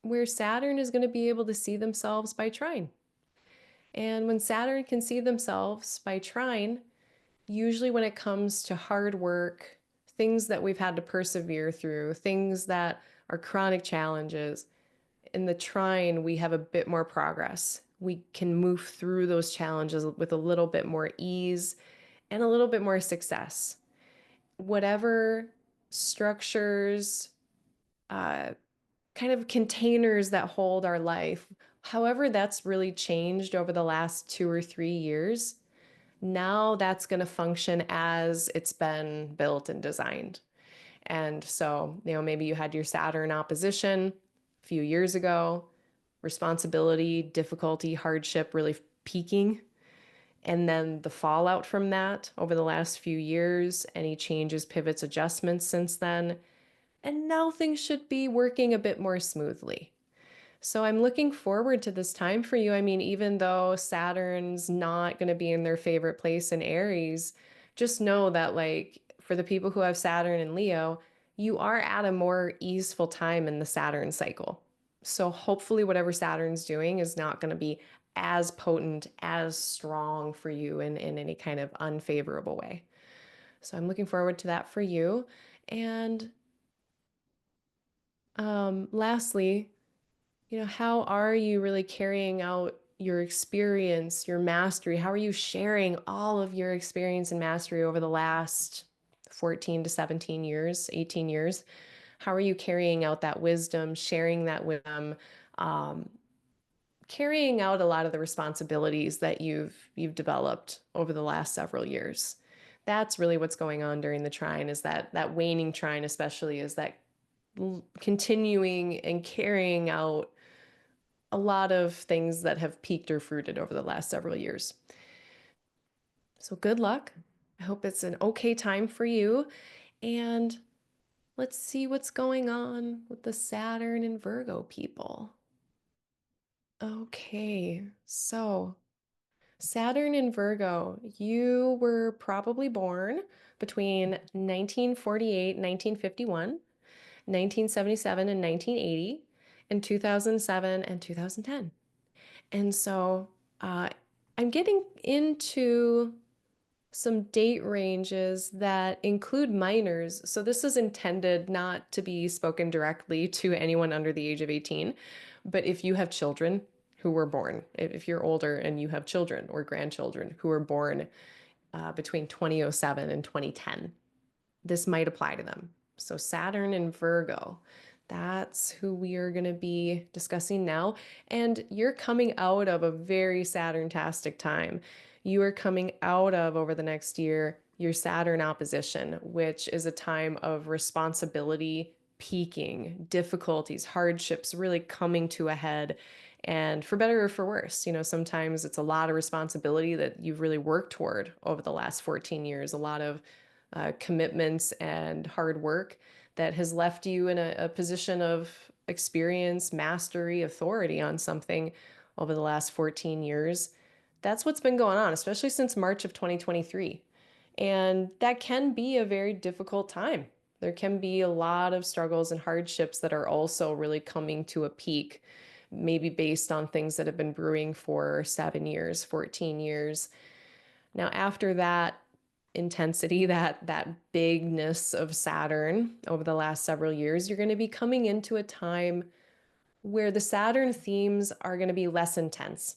where Saturn is going to be able to see themselves by trine. And when Saturn can see themselves by trine, usually when it comes to hard work, things that we've had to persevere through, things that are chronic challenges, in the trine, we have a bit more progress. We can move through those challenges with a little bit more ease and a little bit more success. Whatever structures, kind of containers that hold our life, however that's really changed over the last 2 or 3 years, now that's going to function as it's been built and designed. And so, maybe you had your Saturn opposition a few years ago, responsibility, difficulty, hardship really peaking. And then the fallout from that over the last few years, any changes, pivots, adjustments since then. And now things should be working a bit more smoothly. So I'm looking forward to this time for you. I mean, even though Saturn's not going to be in their favorite place in Aries, just know that, like, for the people who have Saturn and Leo, you are at a more easeful time in the Saturn cycle. So hopefully whatever Saturn's doing is not going to be as potent, as strong for you in any kind of unfavorable way. So I'm looking forward to that for you. And lastly, how are you really carrying out your experience, your mastery? How are you sharing all of your experience and mastery over the last 14 to 17 years, 18 years? How are you carrying out that wisdom, sharing that with them, carrying out a lot of the responsibilities that you've developed over the last several years? That's really what's going on during the trine, is that waning trine especially, is that continuing and carrying out a lot of things that have peaked or fruited over the last several years. So good luck. I hope it's an okay time for you. And let's see what's going on with the Saturn and Virgo people. Okay, so Saturn and Virgo, you were probably born between 1948, 1951, 1977 and 1980, and 2007 and 2010. And so uh, I'm getting into some date ranges that include minors. So this is intended not to be spoken directly to anyone under the age of 18, but if you have children who were born, if you're older and you have children or grandchildren who were born between 2007 and 2010, this might apply to them. So Saturn and Virgo, that's who we are going to be discussing now. And you're coming out of a very Saturn-tastic time. You are coming out of, over the next year, your Saturn opposition, which is a time of responsibility peaking, difficulties, hardships really coming to a head. And for better or for worse, sometimes it's a lot of responsibility that you've really worked toward over the last 14 years, a lot of commitments and hard work that has left you in a position of experience, mastery, authority on something over the last 14 years. That's what's been going on, especially since March of 2023. And that can be a very difficult time. There can be a lot of struggles and hardships that are also really coming to a peak, maybe based on things that have been brewing for 7 years, 14 years. Now, after that intensity, that bigness of Saturn over the last several years, you're going to be coming into a time where the Saturn themes are going to be less intense,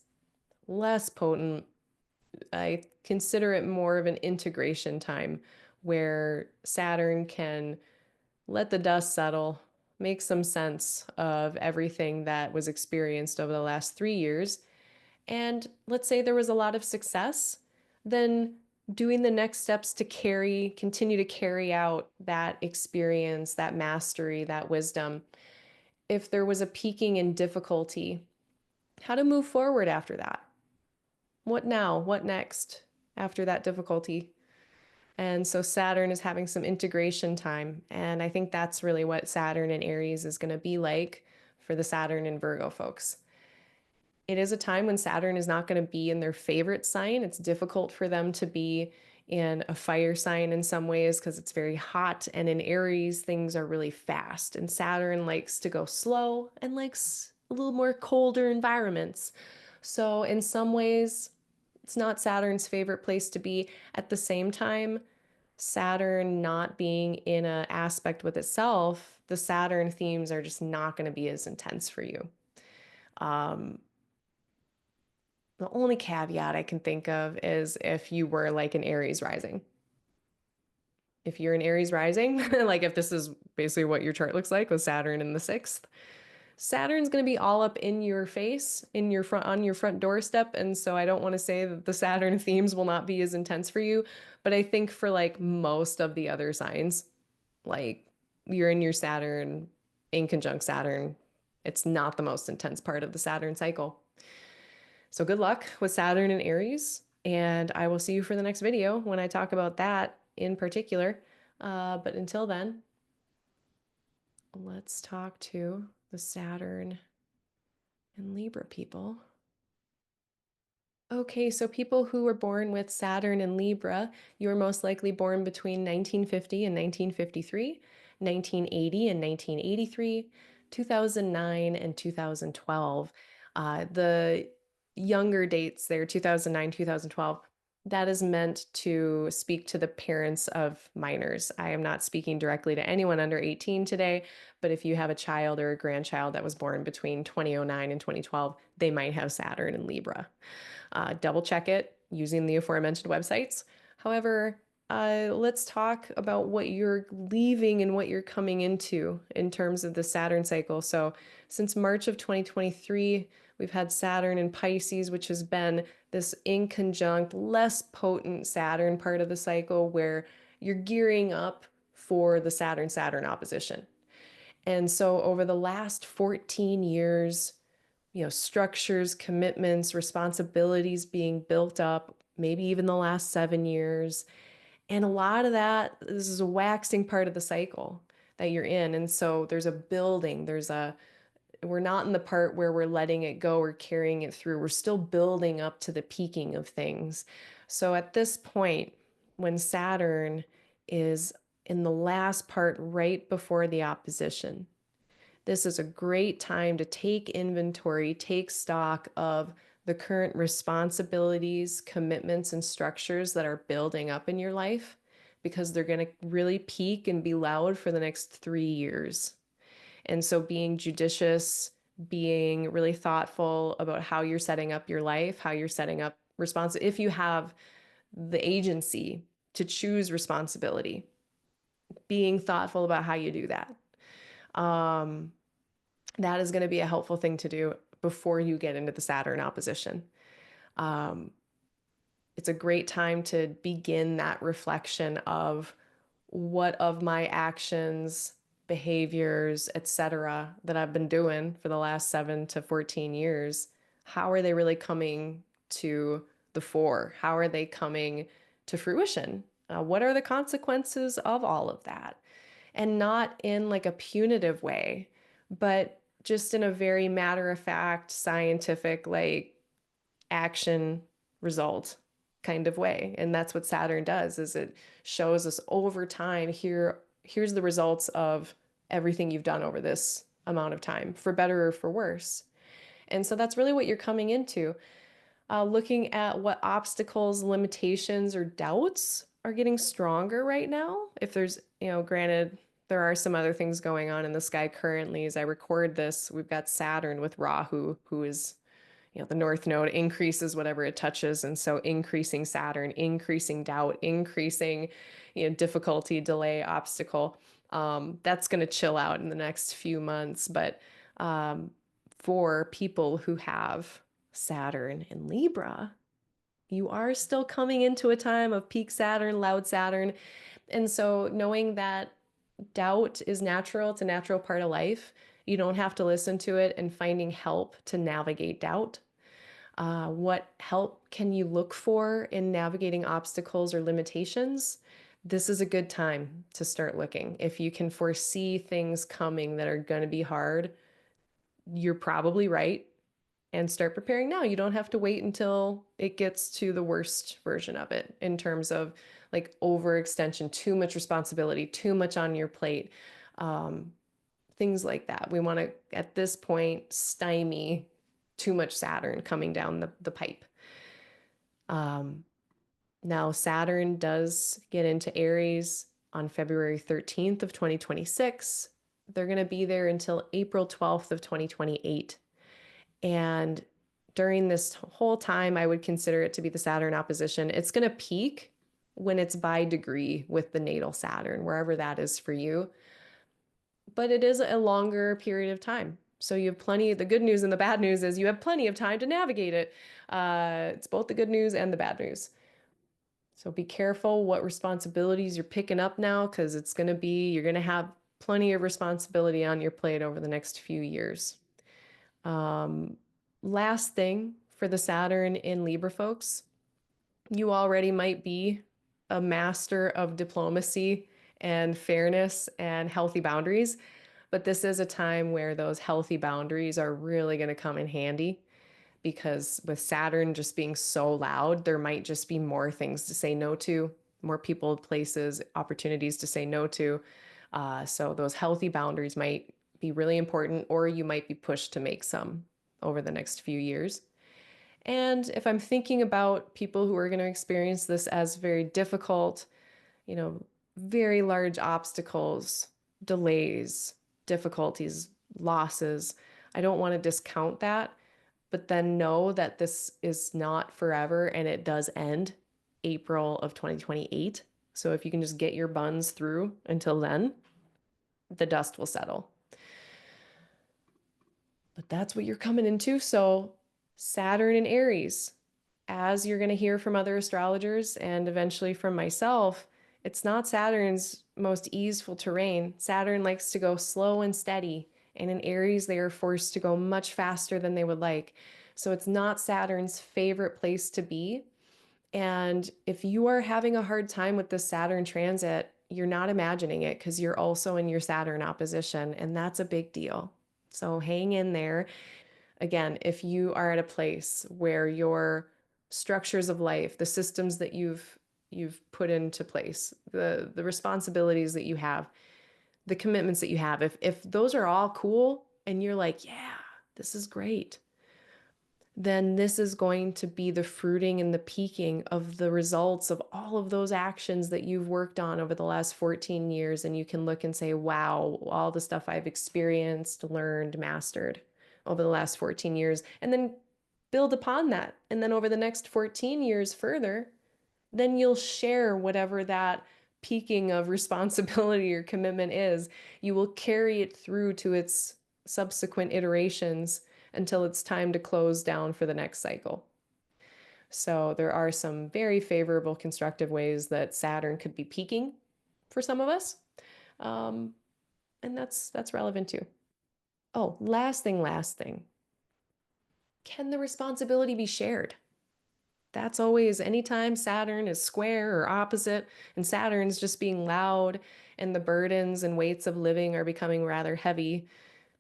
less potent. I consider it more of an integration time where Saturn can let the dust settle, make some sense of everything that was experienced over the last 3 years, and let's say there was a lot of success, then doing the next steps to continue to carry out that experience, that mastery, that wisdom. If there was a peaking in difficulty, how to move forward after that. What now? What next after that difficulty? And so Saturn is having some integration time. And I think that's really what Saturn in Aries is going to be like for the Saturn and Virgo folks. It is a time when Saturn is not going to be in their favorite sign. It's difficult for them to be in a fire sign in some ways because it's very hot. And in Aries, things are really fast. And Saturn likes to go slow and likes a little more colder environments. So in some ways, it's not Saturn's favorite place to be. At the same time, Saturn not being in an aspect with itself, the Saturn themes are just not going to be as intense for you. The only caveat I can think of is if you were like an Aries rising. If you're an Aries rising, like if this is basically what your chart looks like with Saturn in the sixth, Saturn's going to be all up in your face, in your front, on your front doorstep. And so I don't want to say that the Saturn themes will not be as intense for you, but I think for like most of the other signs, like you're in your Saturn in conjunct Saturn, it's not the most intense part of the Saturn cycle. So good luck with Saturn and Aries, and I will see you for the next video when I talk about that in particular. But until then, let's talk to the Saturn and Libra people. Okay, so people who were born with Saturn and Libra, you were most likely born between 1950 and 1953, 1980 and 1983, 2009 and 2012. The younger dates there, 2009, 2012, that is meant to speak to the parents of minors. I am not speaking directly to anyone under 18 today, but if you have a child or a grandchild that was born between 2009 and 2012, they might have Saturn and Libra. Double check it using the aforementioned websites. However, let's talk about what you're leaving and what you're coming into in terms of the Saturn cycle. So since March of 2023, we've had Saturn in Pisces, which has been this inconjunct, less potent Saturn part of the cycle where you're gearing up for the Saturn-Saturn opposition. And so over the last 14 years, structures, commitments, responsibilities being built up, maybe even the last 7 years. And a lot of that, this is a waxing part of the cycle that you're in. And so there's a building, we're not in the part where we're letting it go or carrying it through. We're still building up to the peaking of things. So at this point, when Saturn is in the last part right before the opposition, this is a great time to take inventory, take stock of the current responsibilities, commitments, and structures that are building up in your life because they're going to really peak and be loud for the next 3 years. And so being judicious, being really thoughtful about how you're setting up your life, how you're setting up if you have the agency to choose responsibility, being thoughtful about how you do that. That is going to be a helpful thing to do before you get into the Saturn opposition. It's a great time to begin that reflection of what of my actions, behaviors, etc., that I've been doing for the last 7 to 14 years, how are they really coming to the fore? How are they coming to fruition? What are the consequences of all of that? And not in like a punitive way, but just in a very matter of fact, scientific, like action result kind of way. And that's what Saturn does, is it shows us over time, here's the results of everything you've done over this amount of time, for better or for worse. And so that's really what you're coming into. Looking at what obstacles, limitations, or doubts are getting stronger right now. If there's, granted, there are some other things going on in the sky currently. As I record this, we've got Saturn with Rahu, who is, the North Node increases whatever it touches. And so increasing Saturn, increasing doubt, increasing, difficulty, delay, obstacle. That's going to chill out in the next few months. But for people who have Saturn in Libra, you are still coming into a time of peak Saturn, loud Saturn. And so knowing that doubt is natural, it's a natural part of life. You don't have to listen to it, and finding help to navigate doubt. What help can you look for in navigating obstacles or limitations? This is a good time to start looking. If you can foresee things coming that are going to be hard, you're probably right, and start preparing now. You don't have to wait until it gets to the worst version of it in terms of like overextension, too much responsibility, too much on your plate, things like that. We want to, at this point, stymie too much Saturn coming down the pipe. Now Saturn does get into Aries on February 13th of 2026. They're going to be there until April 12th of 2028. And during this whole time, I would consider it to be the Saturn opposition. It's going to peak when it's by degree with the natal Saturn, wherever that is for you. But it is a longer period of time. So you have the good news and the bad news is you have plenty of time to navigate it. It's both the good news and the bad news. So be careful what responsibilities you're picking up now, because you're going to have plenty of responsibility on your plate over the next few years. Last thing for the Saturn in Libra folks, you already might be a master of diplomacy and fairness and healthy boundaries, but this is a time where those healthy boundaries are really going to come in handy, because with Saturn just being so loud, there might just be more things to say no to, more people, places, opportunities to say no to. So those healthy boundaries might be really important, or you might be pushed to make some over the next few years. And if I'm thinking about people who are going to experience this as very difficult, very large obstacles, delays, difficulties, losses, I don't want to discount that, but then know that this is not forever and it does end April of 2028. So if you can just get your buns through until then, the dust will settle. But that's what you're coming into. So Saturn in Aries, as you're going to hear from other astrologers and eventually from myself, it's not Saturn's most easeful terrain. Saturn likes to go slow and steady, and in Aries, they are forced to go much faster than they would like. So it's not Saturn's favorite place to be. And if you are having a hard time with the Saturn transit, you're not imagining it because you're also in your Saturn opposition, and that's a big deal. So hang in there. Again, if you are at a place where your structures of life, the systems that you've put into place, the responsibilities that you have, the commitments that you have, if those are all cool and you're like, yeah, this is great, then this is going to be the fruiting and the peaking of the results of all of those actions that you've worked on over the last 14 years. And you can look and say, wow, all the stuff I've experienced, learned, mastered over the last 14 years, and then build upon that. And then over the next 14 years further, then you'll share whatever that peaking of responsibility or commitment is. You will carry it through to its subsequent iterations until it's time to close down for the next cycle. So there are some very favorable constructive ways that Saturn could be peaking for some of us. Um, and that's relevant too. Oh, last thing, last thing. Can the responsibility be shared? That's always anytime Saturn is square or opposite, and Saturn's just being loud, and the burdens and weights of living are becoming rather heavy.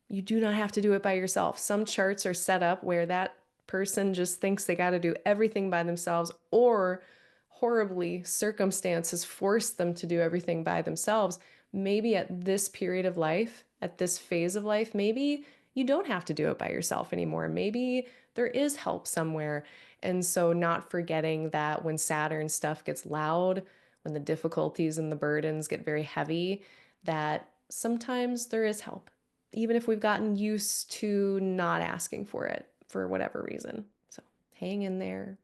You do not have to do it by yourself. Some charts are set up where that person just thinks they got to do everything by themselves, or horribly, circumstances force them to do everything by themselves. Maybe at this period of life, at this phase of life, maybe you don't have to do it by yourself anymore. Maybe there is help somewhere. And so, not forgetting that when Saturn stuff gets loud, when the difficulties and the burdens get very heavy, that sometimes there is help, even if we've gotten used to not asking for it for whatever reason. So hang in there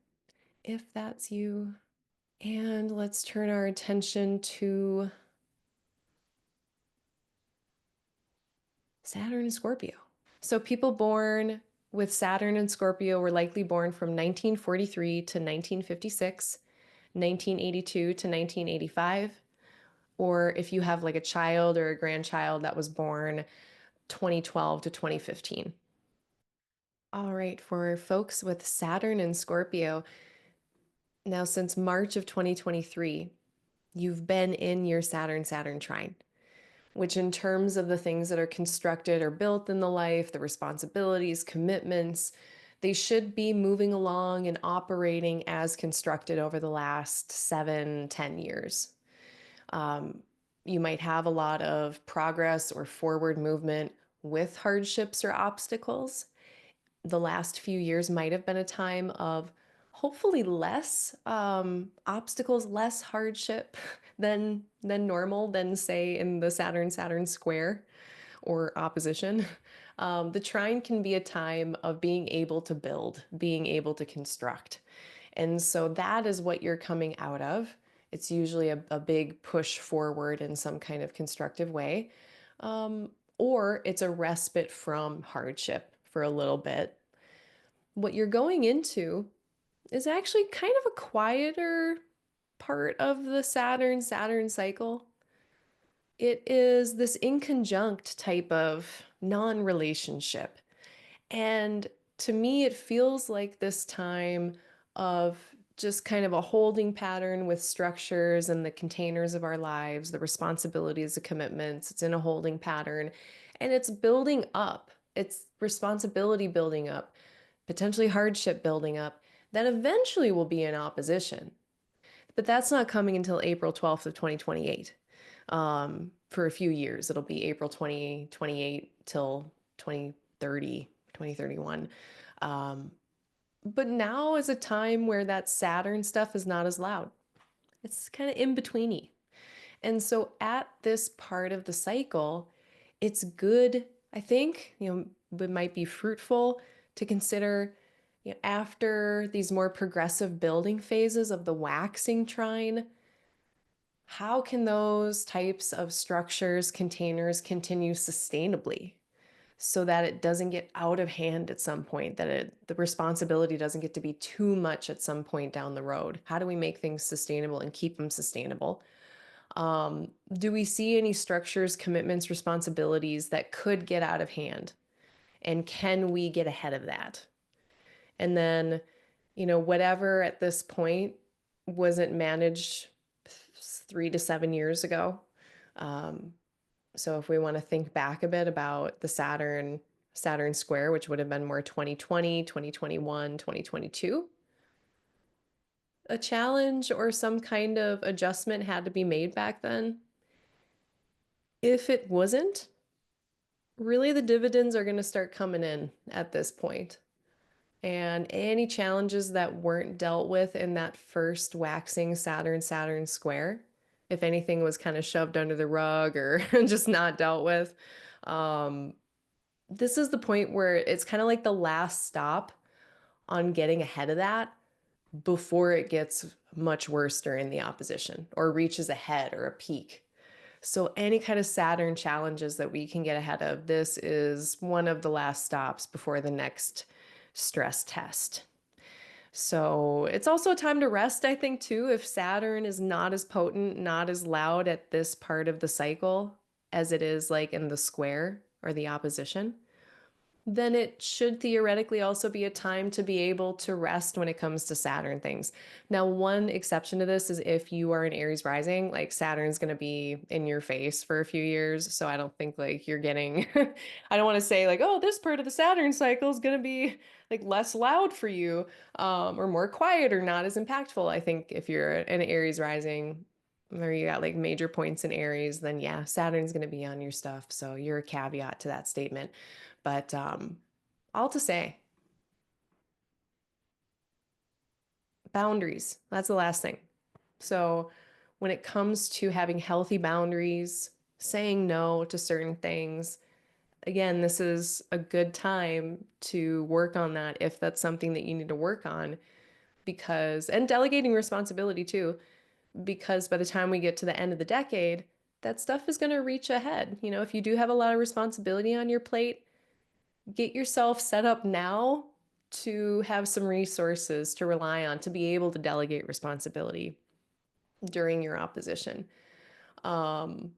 if that's you. And let's turn our attention to Saturn and Scorpio. So people born with Saturn and Scorpio were likely born from 1943 to 1956, 1982 to 1985, or if you have like a child or a grandchild that was born 2012 to 2015. All right, for folks with Saturn and Scorpio, now since March of 2023, you've been in your Saturn trine, which in terms of the things that are constructed or built in the life, the responsibilities, commitments, they should be moving along and operating as constructed over the last 7, 10 years. Um, you might have a lot of progress or forward movement with hardships or obstacles. The last few years might have been a time of hopefully less obstacles, less hardship than normal, than say in the Saturn square or opposition. The trine can be a time of being able to build, being able to construct. And so that is what you're coming out of. It's usually a big push forward in some kind of constructive way. Um, or it's a respite from hardship for a little bit. What you're going into is actually kind of a quieter part of the Saturn cycle. It is this inconjunct type of non-relationship. And to me, it feels like this time of just kind of a holding pattern with structures and the containers of our lives, the responsibilities, the commitments. It's in a holding pattern and it's building up. It's responsibility building up, potentially hardship building up, that eventually will be in opposition. But that's not coming until April 12th of 2028. For a few years, it'll be April 2028 till 2030, 2031. But now is a time where that Saturn stuff is not as loud. It's kind of in betweeny. And so at this part of the cycle, it's good, I think, it might be fruitful to consider, after these more progressive building phases of the waxing trine, how can those types of structures, containers continue sustainably? so that it doesn't get out of hand at some point, that the responsibility doesn't get to be too much at some point down the road. How do we make things sustainable and keep them sustainable? Do we see any structures, commitments, responsibilities that could get out of hand? And can we get ahead of that? And then, whatever at this point wasn't managed 3 to 7 years ago. Um, so if we want to think back a bit about the Saturn square, which would have been more 2020, 2021, 2022, a challenge or some kind of adjustment had to be made back then. If it wasn't, really the dividends are going to start coming in at this point. And any challenges that weren't dealt with in that first waxing Saturn square, if anything was kind of shoved under the rug or just not dealt with, um, this is the point where it's kind of like the last stop on getting ahead of that before it gets much worse during the opposition or reaches a head or a peak. So any kind of Saturn challenges that we can get ahead of, this is one of the last stops before the next stress test. So it's also a time to rest, I think, too. If Saturn is not as potent, not as loud at this part of the cycle as it is like in the square or the opposition, then it should theoretically also be a time to be able to rest when it comes to Saturn things. Now, one exception to this is if you are an Aries rising, like Saturn's going to be in your face for a few years. So I don't think like you're getting, I don't want to say like, oh, this part of the Saturn cycle is going to be like less loud for you, or more quiet or not as impactful. I think if you're an Aries rising, or you got like major points in Aries, then yeah, Saturn's going to be on your stuff. So you're a caveat to that statement. But all to say, boundaries. That's the last thing. So when it comes to having healthy boundaries, saying no to certain things, again, this is a good time to work on that if that's something that you need to work on, because, and delegating responsibility too, because by the time we get to the end of the decade, that stuff is going to reach ahead. If you do have a lot of responsibility on your plate, get yourself set up now to have some resources to rely on to be able to delegate responsibility during your opposition. Um,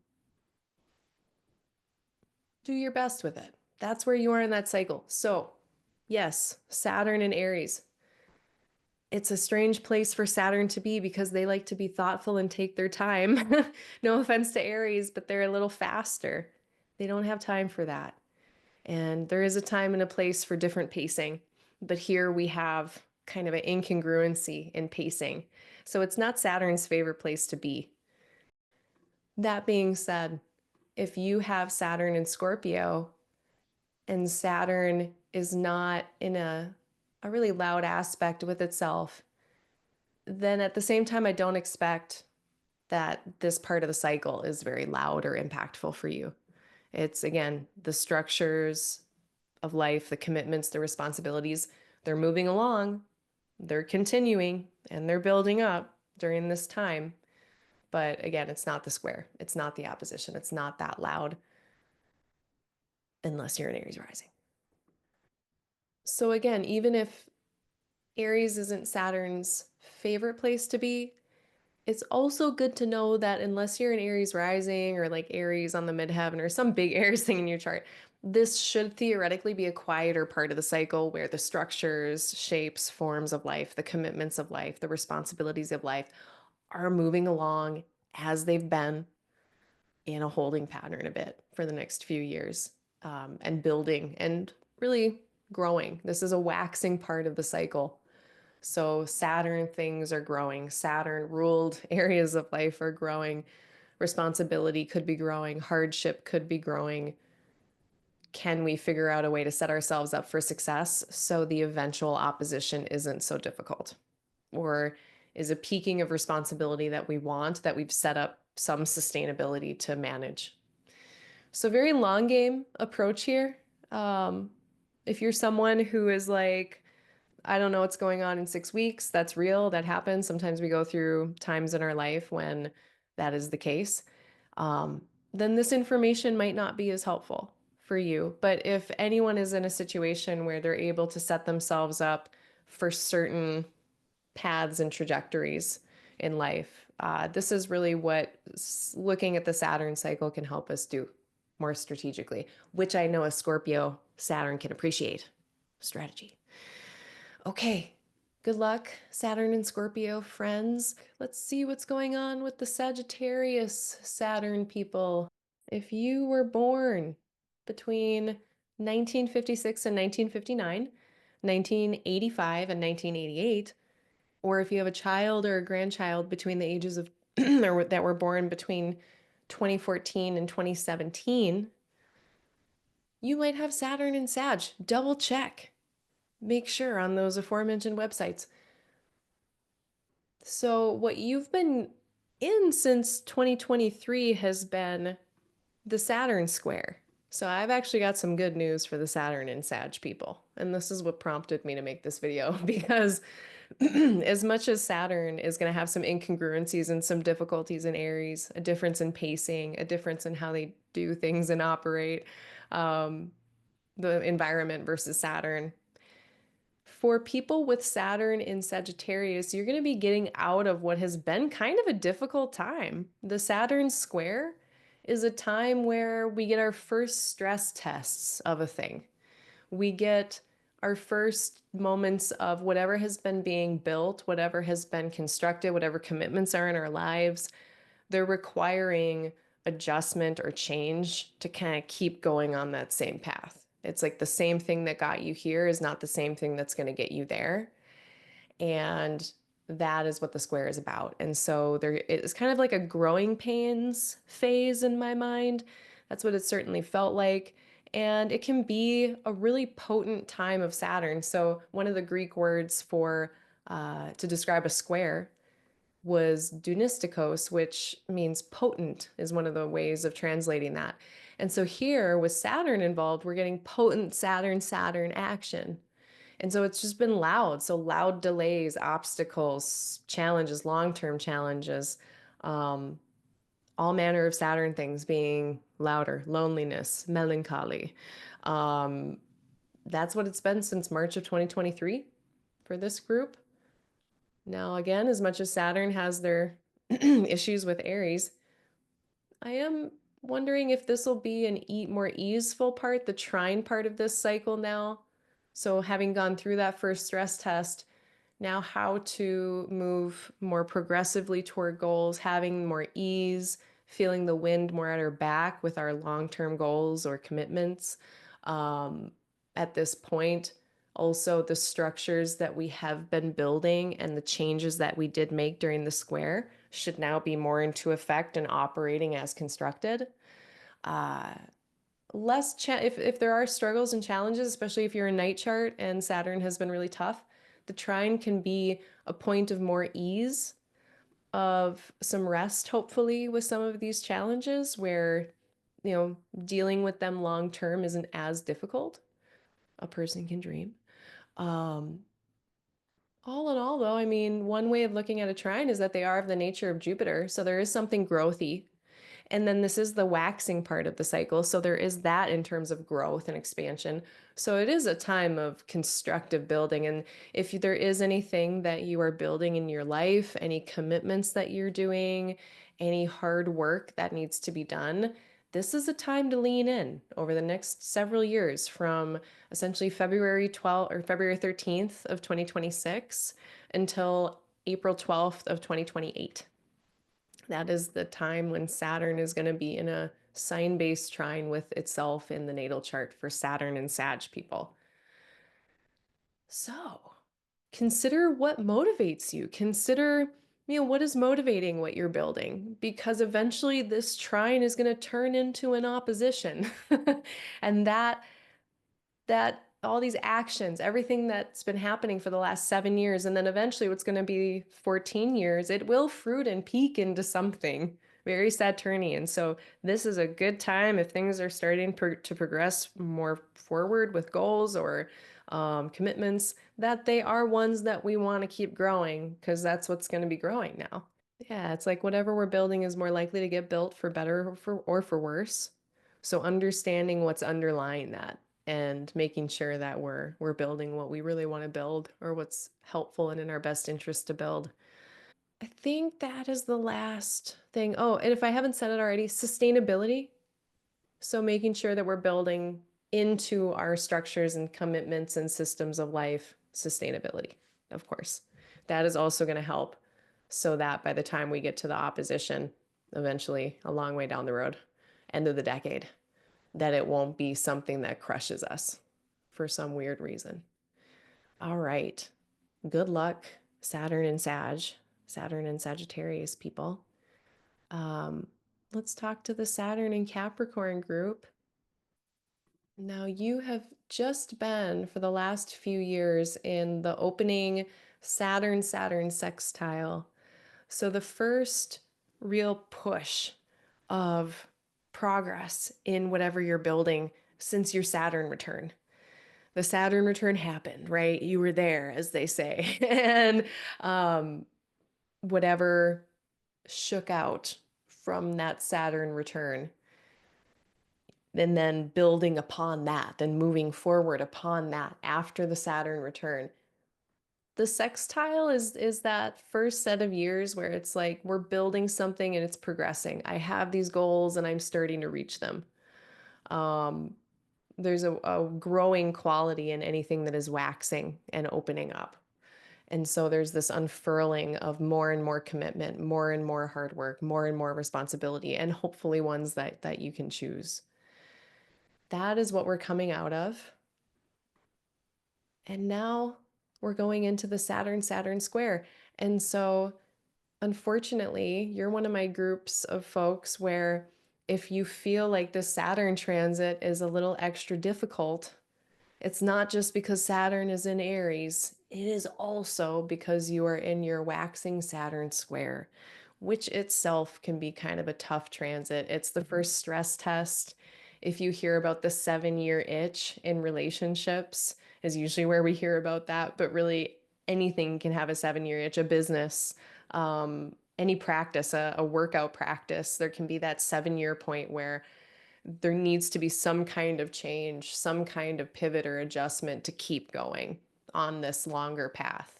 do your best with it. That's where you are in that cycle. So, yes, Saturn and Aries. It's a strange place for Saturn to be because they like to be thoughtful and take their time. No offense to Aries, but they're a little faster. They don't have time for that. And there is a time and a place for different pacing. But here we have kind of an incongruency in pacing. So it's not Saturn's favorite place to be. That being said, if you have Saturn in Scorpio and Saturn is not in a really loud aspect with itself, then at the same time, I don't expect that this part of the cycle is very loud or impactful for you. It's, again, the structures of life, the commitments, the responsibilities, they're moving along, they're continuing, and they're building up during this time. But again, it's not the square. It's not the opposition. It's not that loud unless you're an Aries rising. So again, even if Aries isn't Saturn's favorite place to be, it's also good to know that unless you're an Aries rising or like Aries on the midheaven or some big Aries thing in your chart, this should theoretically be a quieter part of the cycle where the structures, shapes, forms of life, the commitments of life, the responsibilities of life are moving along as they've been in a holding pattern a bit for the next few years, and building and really growing. This is a waxing part of the cycle. So Saturn things are growing. Saturn ruled areas of life are growing. Responsibility could be growing. Hardship could be growing. Can we figure out a way to set ourselves up for success so the eventual opposition isn't so difficult? Or is a peaking of responsibility that we want, that we've set up some sustainability to manage? So very long game approach here. If you're someone who is like, I don't know what's going on in 6 weeks, that's real, that happens. Sometimes we go through times in our life when that is the case. Then this information might not be as helpful for you. But if anyone is in a situation where they're able to set themselves up for certain paths and trajectories in life, this is really what looking at the Saturn cycle can help us do more strategically, which I know a Scorpio Saturn can appreciate. Strategy. Okay, good luck, Saturn and Scorpio friends. Let's see what's going on with the Sagittarius Saturn people. If you were born between 1956 and 1959, 1985 and 1988, or if you have a child or a grandchild between the ages of or that were born between 2014 and 2017, you might have Saturn and Sag. Double check. Make sure on those aforementioned websites. So, what you've been in since 2023 has been the Saturn square. So, I've actually got some good news for the Saturn and Sag people. And this is what prompted me to make this video because as much as Saturn is going to have some incongruencies and some difficulties in Aries, a difference in pacing, a difference in how they do things and operate, um, the environment versus Saturn. For people with Saturn in Sagittarius, you're going to be getting out of what has been kind of a difficult time. The Saturn square is a time where we get our first stress tests of a thing. We get our first moments of whatever has been being built, whatever has been constructed, whatever commitments are in our lives. They're requiring adjustment or change to kind of keep going on that same path. It's like the same thing that got you here is not the same thing that's going to get you there. And that is what the square is about. And so there it's kind of like a growing pains phase in my mind. That's what it certainly felt like. And it can be a really potent time of Saturn. So one of the Greek words for to describe a square was dunistikos, which means potent, is one of the ways of translating that. And so here, with Saturn involved, we're getting potent Saturn action. And so it's just been loud. So loud delays, obstacles, challenges, long-term challenges, um, all manner of Saturn things being louder, loneliness, melancholy. Um, that's what it's been since March of 2023 for this group. Now, again, as much as Saturn has their issues with Aries, I am wondering if this will be an more easeful part, the trine part of this cycle now. So having gone through that first stress test, now how to move more progressively toward goals, having more ease, feeling the wind more at our back with our long-term goals or commitments. At this point, also the structures that we have been building and the changes that we did make during the square should now be more into effect and operating as constructed. Uh, if there are struggles and challenges, especially if you're a night chart and Saturn has been really tough, the trine can be a point of more ease, of some rest, hopefully, with some of these challenges where, dealing with them long term isn't as difficult. A person can dream. Um, all in all, though, I mean, one way of looking at a trine is that they are of the nature of Jupiter. So there is something growthy. And then this is the waxing part of the cycle. So there is that in terms of growth and expansion. So it is a time of constructive building. And if there is anything that you are building in your life, any commitments that you're doing, any hard work that needs to be done, this is a time to lean in over the next several years from essentially February 12th or February 13th of 2026 until April 12th of 2028. That is the time when Saturn is going to be in a sign-based trine with itself in the natal chart for Saturn and Sag people. So consider what motivates you. Consider, what is motivating what you're building, because eventually this trine is going to turn into an opposition. And that all these actions, everything that's been happening for the last 7 years, and then eventually what's going to be 14 years, it will fruit and peak into something very Saturnian. So this is a good time if things are starting to progress more forward with goals or commitments, that they are ones that we want to keep growing, because that's what's going to be growing now. Yeah, it's like whatever we're building is more likely to get built for better or for worse. So understanding what's underlying that and making sure that we're building what we really want to build or what's helpful and in our best interest to build. I think that is the last thing. Oh, and if I haven't said it already, sustainability. So making sure that we're building into our structures and commitments and systems of life sustainability, of course. That is also going to help so that by the time we get to the opposition, eventually a long way down the road, end of the decade, that it won't be something that crushes us for some weird reason. All right. Good luck, Saturn and Sag, Saturn and Sagittarius people. Um, let's talk to the Saturn and Capricorn group. Now, you have just been for the last few years in the opening Saturn sextile. So, the first real push of progress in whatever you're building since your Saturn return. The Saturn return happened, right? You were there, as they say. And um, whatever shook out from that Saturn return and then building upon that, then moving forward upon that after the Saturn return. The sextile is that first set of years where it's like we're building something and it's progressing. I have these goals and I'm starting to reach them. Um, there's a growing quality in anything that is waxing and opening up. And so there's this unfurling of more and more commitment, more and more hard work, more and more responsibility, and hopefully ones that you can choose. That is what we're coming out of. And now we're going into the Saturn square. And so, unfortunately, you're one of my groups of folks where if you feel like the Saturn transit is a little extra difficult, it's not just because Saturn is in Aries, it is also because you are in your waxing Saturn square, which itself can be kind of a tough transit. It's the first stress test. If you hear about the 7-year itch in relationships, is usually where we hear about that, but really anything can have a 7-year itch, a business, any practice, a workout practice, there can be that 7-year point where there needs to be some kind of change, some kind of pivot or adjustment to keep going on this longer path.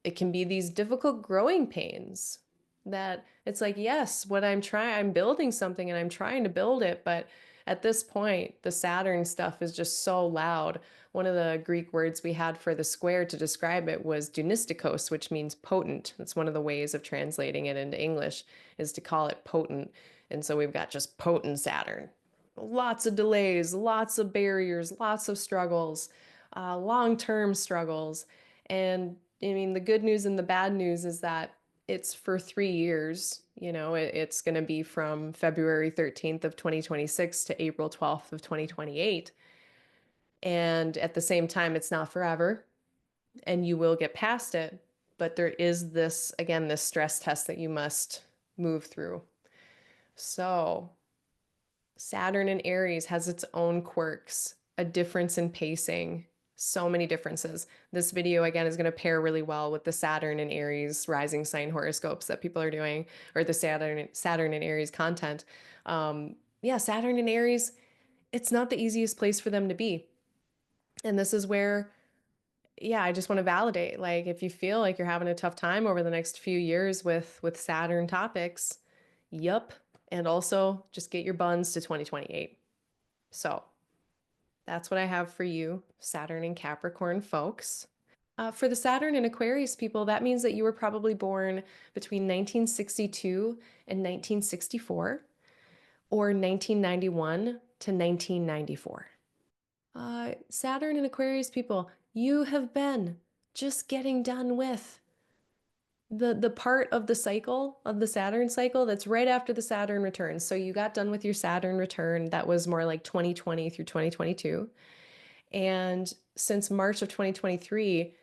It can be these difficult growing pains that it's like, yes, what I'm building something and I'm trying to build it, but at this point, the Saturn stuff is just so loud. One of the Greek words we had for the square to describe it was dunistikos, which means potent. That's one of the ways of translating it into English, is to call it potent. And so we've got just potent Saturn. Lots of delays, lots of barriers, lots of struggles, long-term struggles. And I mean, the good news and the bad news is that it's for 3 years. It's going to be from February 13th of 2026 to April 12th of 2028. And at the same time, it's not forever and you will get past it. But there is this, again, this stress test that you must move through. So Saturn in Aries has its own quirks, a difference in pacing, so many differences. This video, again, is going to pair really well with the Saturn and Aries rising sign horoscopes that people are doing, or the Saturn and Aries content. Yeah, Saturn and Aries, it's not the easiest place for them to be. And this is where, yeah, I just want to validate, like, if you feel like you're having a tough time over the next few years with Saturn topics, yup. And also just get your buns to 2028. So that's what I have for you, Saturn and Capricorn folks. For the Saturn and Aquarius people, that means that you were probably born between 1962 and 1964 or 1991 to 1994. Saturn and Aquarius people, you have been just getting done with the part of the cycle of the Saturn cycle that's right after the Saturn return. So you got done with your Saturn return that was more like 2020 through 2022. And since March of 2023,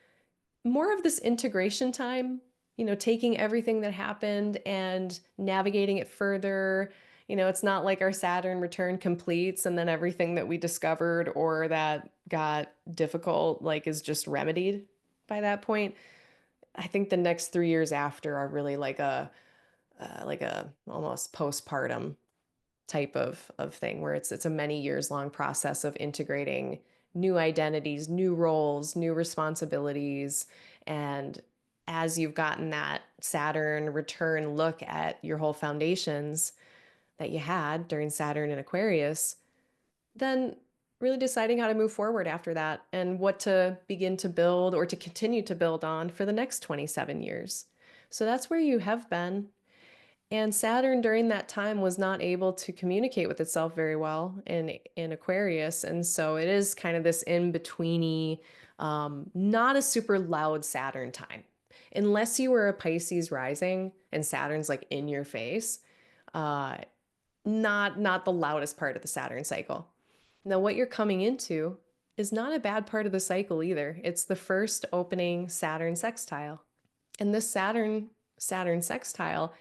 more of this integration time, taking everything that happened and navigating it further. It's not like our Saturn return completes and then everything that we discovered or that got difficult, like, is just remedied by that point. I think the next 3 years after are really like a almost postpartum type of thing where it's a many years long process of integrating new identities, new roles, new responsibilities. And as you've gotten that Saturn return look at your whole foundations that you had during Saturn in Aquarius, then really deciding how to move forward after that and what to begin to build or to continue to build on for the next 27 years. So that's where you have been. And Saturn during that time was not able to communicate with itself very well in Aquarius. And so it is kind of this in-betweeny, not a super loud Saturn time. Unless you were a Pisces rising and Saturn's like in your face, uh, not the loudest part of the Saturn cycle. Now, what you're coming into is not a bad part of the cycle either. It's the first opening Saturn sextile. And this Saturn sextile,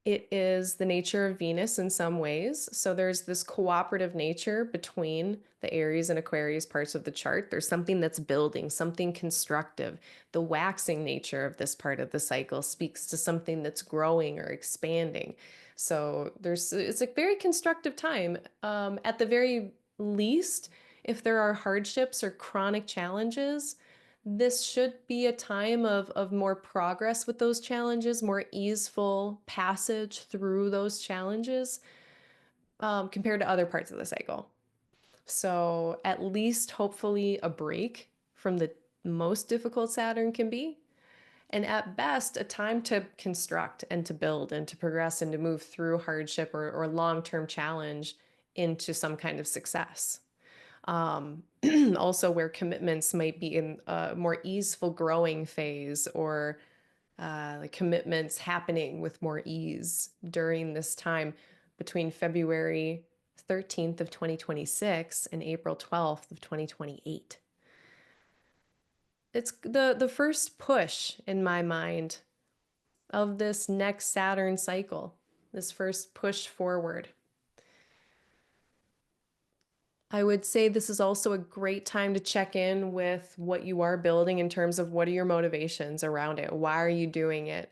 it is the nature of Venus in some ways. So there's this cooperative nature between the Aries and Aquarius parts of the chart. There's something that's building, something constructive. The waxing nature of this part of the cycle speaks to something that's growing or expanding. So it's a very constructive time. At the very least, if there are hardships or chronic challenges, this should be a time of more progress with those challenges, more easeful passage through those challenges compared to other parts of the cycle. So at least hopefully a break from the most difficult Saturn can be. And at best, a time to construct and to build and to progress and to move through hardship or long-term challenge into some kind of success. Um, also where commitments might be in a more easeful growing phase or like commitments happening with more ease during this time between February 13th of 2026 and April 12th of 2028. It's the first push in my mind of this next Saturn cycle, this first push forward. I would say this is also a great time to check in with what you are building in terms of what are your motivations around it? Why are you doing it?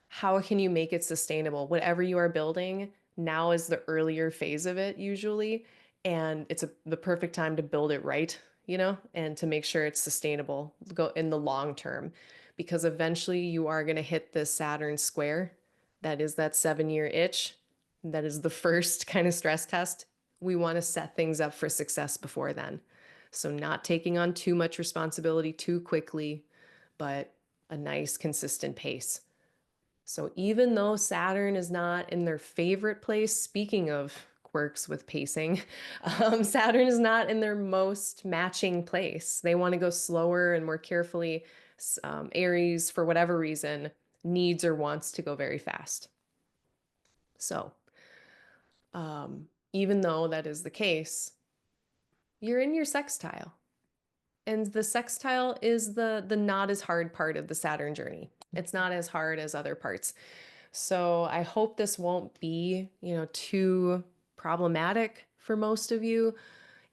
How can you make it sustainable? Whatever you are building, now is the earlier phase of it usually, and it's the perfect time to build it right, and to make sure it's sustainable go in the long term, because eventually you are going to hit this Saturn square. That is that 7-year itch. That is the first kind of stress test. We want to set things up for success before then. So not taking on too much responsibility too quickly, but a nice consistent pace. So even though Saturn is not in their favorite place, speaking of quirks with pacing, Saturn is not in their most matching place. They want to go slower and more carefully. Aries, for whatever reason, needs or wants to go very fast. So even though that is the case, you're in your sextile. And the sextile is the not as hard part of the Saturn journey. It's not as hard as other parts. So I hope this won't be, too problematic for most of you.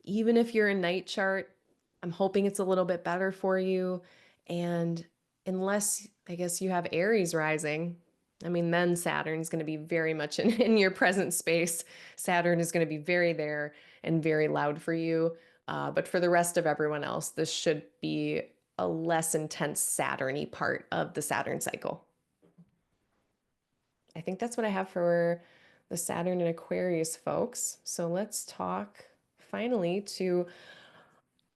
Even if you're a night chart, I'm hoping it's a little bit better for you. And unless, I guess, you have Aries rising, I mean, then Saturn's going to be very much in your present space. Saturn is going to be very there and very loud for you. But for the rest of everyone else, this should be a less intense Saturn-y part of the Saturn cycle. I think that's what I have for the Saturn and Aquarius folks. So let's talk finally to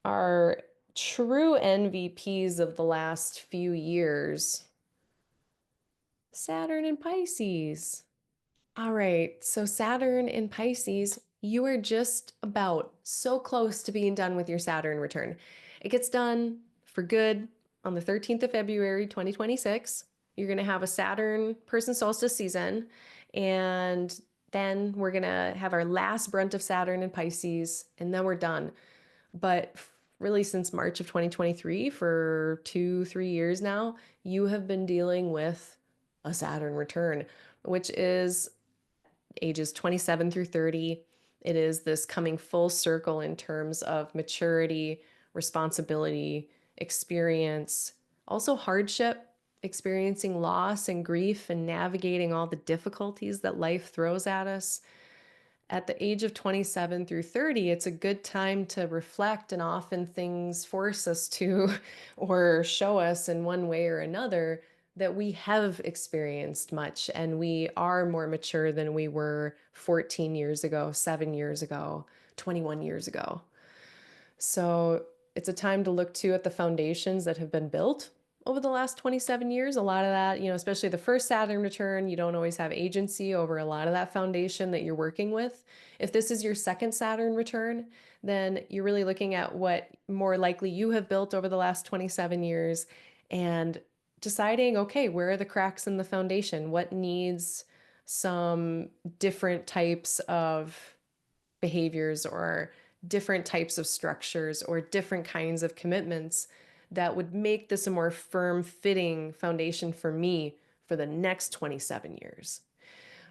our true MVPs of the last few years. Saturn and Pisces. All right, so Saturn in Pisces, you are just about so close to being done with your Saturn return. It gets done for good on the 13th of February, 2026. You're going to have a Saturn person solstice season, and then we're going to have our last brunt of Saturn in Pisces, and then we're done. But really, since March of 2023, for 2-3 years now, you have been dealing with a Saturn return, which is ages 27 through 30. It is this coming full circle in terms of maturity, responsibility, experience, also hardship, experiencing loss and grief and navigating all the difficulties that life throws at us. At the age of 27 through 30, it's a good time to reflect, and often things force us to, or show us in one way or another, that we have experienced much and we are more mature than we were 14 years ago, 7 years ago, 21 years ago. So it's a time to look too at the foundations that have been built over the last 27 years. A lot of that, especially the first Saturn return, you don't always have agency over a lot of that foundation that you're working with. If this is your second Saturn return, then you're really looking at what more likely you have built over the last 27 years and deciding, okay, where are the cracks in the foundation? What needs some different types of behaviors or different types of structures or different kinds of commitments that would make this a more firm fitting foundation for me for the next 27 years.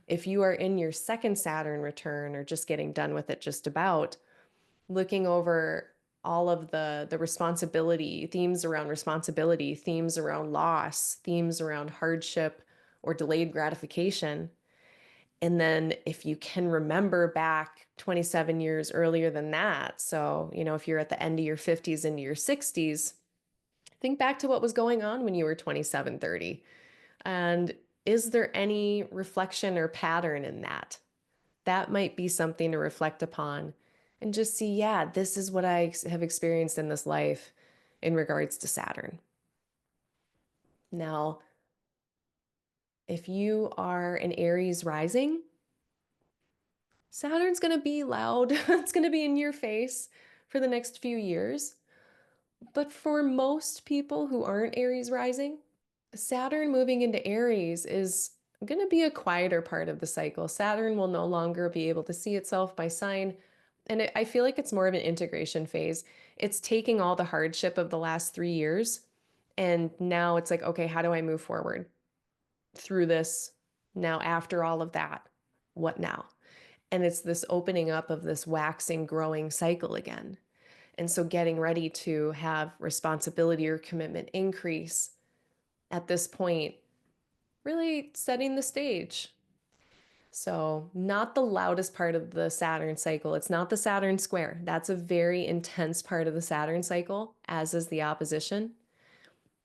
If you are in your second Saturn return or just getting done with it just about, looking over all of the responsibility, themes around responsibility, themes around loss, themes around hardship or delayed gratification, and then if you can remember back 27 years earlier than that, so, if you're at the end of your 50s into your 60s, think back to what was going on when you were 27, 30. And is there any reflection or pattern in that? That might be something to reflect upon and just see, yeah, this is what I have experienced in this life in regards to Saturn. Now, if you are an Aries rising, Saturn's going to be loud. It's going to be in your face for the next few years. But for most people who aren't Aries rising, Saturn moving into Aries is going to be a quieter part of the cycle. Saturn will no longer be able to see itself by sign. And I feel like it's more of an integration phase. It's taking all the hardship of the last 3 years. And now it's like, okay, how do I move forward through this? Now, after all of that, what now? And it's this opening up of this waxing, growing cycle again. And so getting ready to have responsibility or commitment increase at this point, really setting the stage. So, not the loudest part of the Saturn cycle. It's not the Saturn square. That's a very intense part of the Saturn cycle, as is the opposition.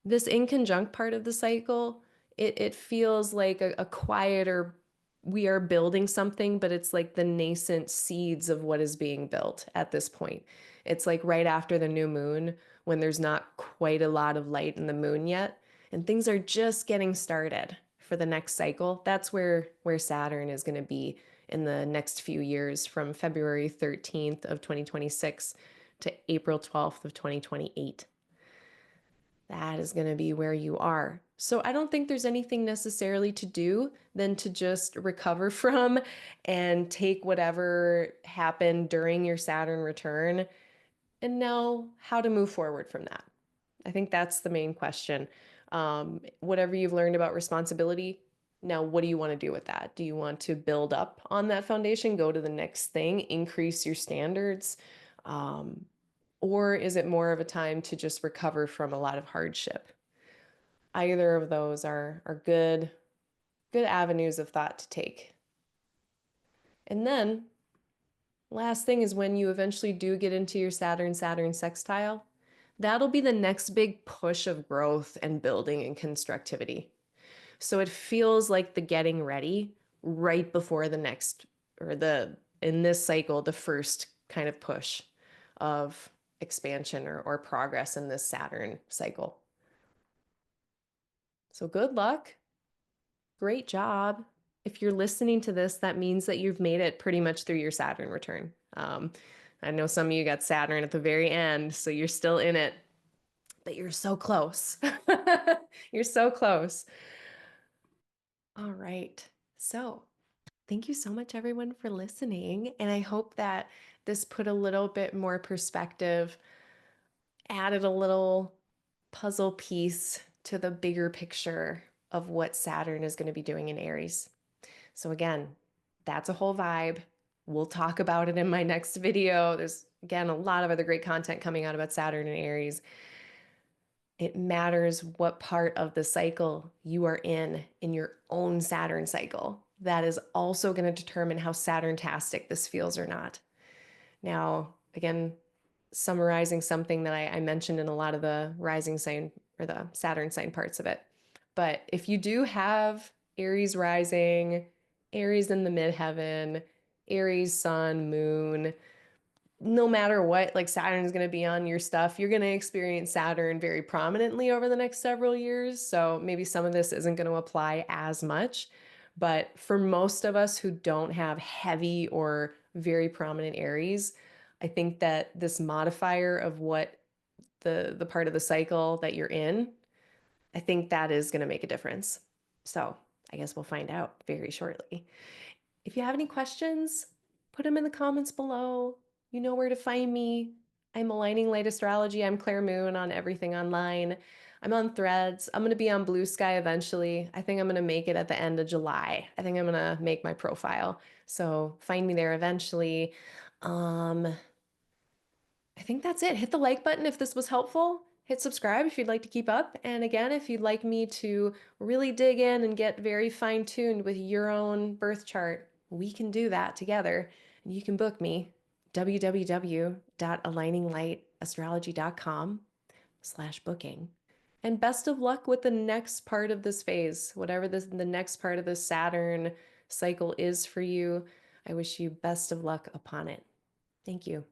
This inconjunct part of the cycle, it feels like a quieter, we are building something, but it's like the nascent seeds of what is being built at this point. It's like right after the new moon when there's not quite a lot of light in the moon yet, and things are just getting started for the next cycle. That's where Saturn is going to be in the next few years from February 13th of 2026 to April 12th of 2028. That is going to be where you are. So I don't think there's anything necessarily to do than to just recover from and take whatever happened during your Saturn return and know how to move forward from that. I think that's the main question. Whatever you've learned about responsibility, now what do you want to do with that? Do you want to build up on that foundation, go to the next thing, increase your standards? Or is it more of a time to just recover from a lot of hardship? Either of those are good avenues of thought to take. And then last thing is when you eventually do get into your Saturn sextile, that'll be the next big push of growth and building and constructivity. So it feels like the getting ready right before the next, or in this cycle, the first kind of push of expansion or progress in this Saturn cycle. So good luck. Great job. If you're listening to this, that means that you've made it pretty much through your Saturn return. I know some of you got Saturn at the very end, so you're still in it, but you're so close. You're so close. All right. So thank you so much, everyone, for listening. And I hope that this put a little bit more perspective, added a little puzzle piece to the bigger picture of what Saturn is going to be doing in Aries. So again, that's a whole vibe. We'll talk about it in my next video. There's, again, a lot of other great content coming out about Saturn and Aries. It matters what part of the cycle you are in your own Saturn cycle. that is also going to determine how Saturn-tastic this feels or not. Now, again, summarizing something that I mentioned in a lot of the rising sign or the Saturn sign parts of it. But if you do have Aries rising, Aries in the midheaven, Aries sun, moon, no matter what, like Saturn is going to be on your stuff. You're going to experience Saturn very prominently over the next several years. So maybe some of this isn't going to apply as much. But for most of us who don't have heavy or very prominent Aries, I think that this modifier of what the part of the cycle that you're in, I think that is going to make a difference. So I guess we'll find out very shortly. If you have any questions, put them in the comments below. You know where to find me. I'm Aligning Light Astrology. I'm Claire Moon on everything online. I'm on Threads. I'm going to be on Blue Sky eventually. I think I'm going to make it at the end of July. I think I'm going to make my profile. So find me there eventually. Um, I think that's it. Hit the like button if this was helpful. Hit subscribe if you'd like to keep up. And again, if you'd like me to really dig in and get very fine-tuned with your own birth chart, we can do that together. And you can book me, www.aligninglightastrology.com/booking. And best of luck with the next part of this phase, whatever the next part of the Saturn cycle is for you. I wish you best of luck upon it. Thank you.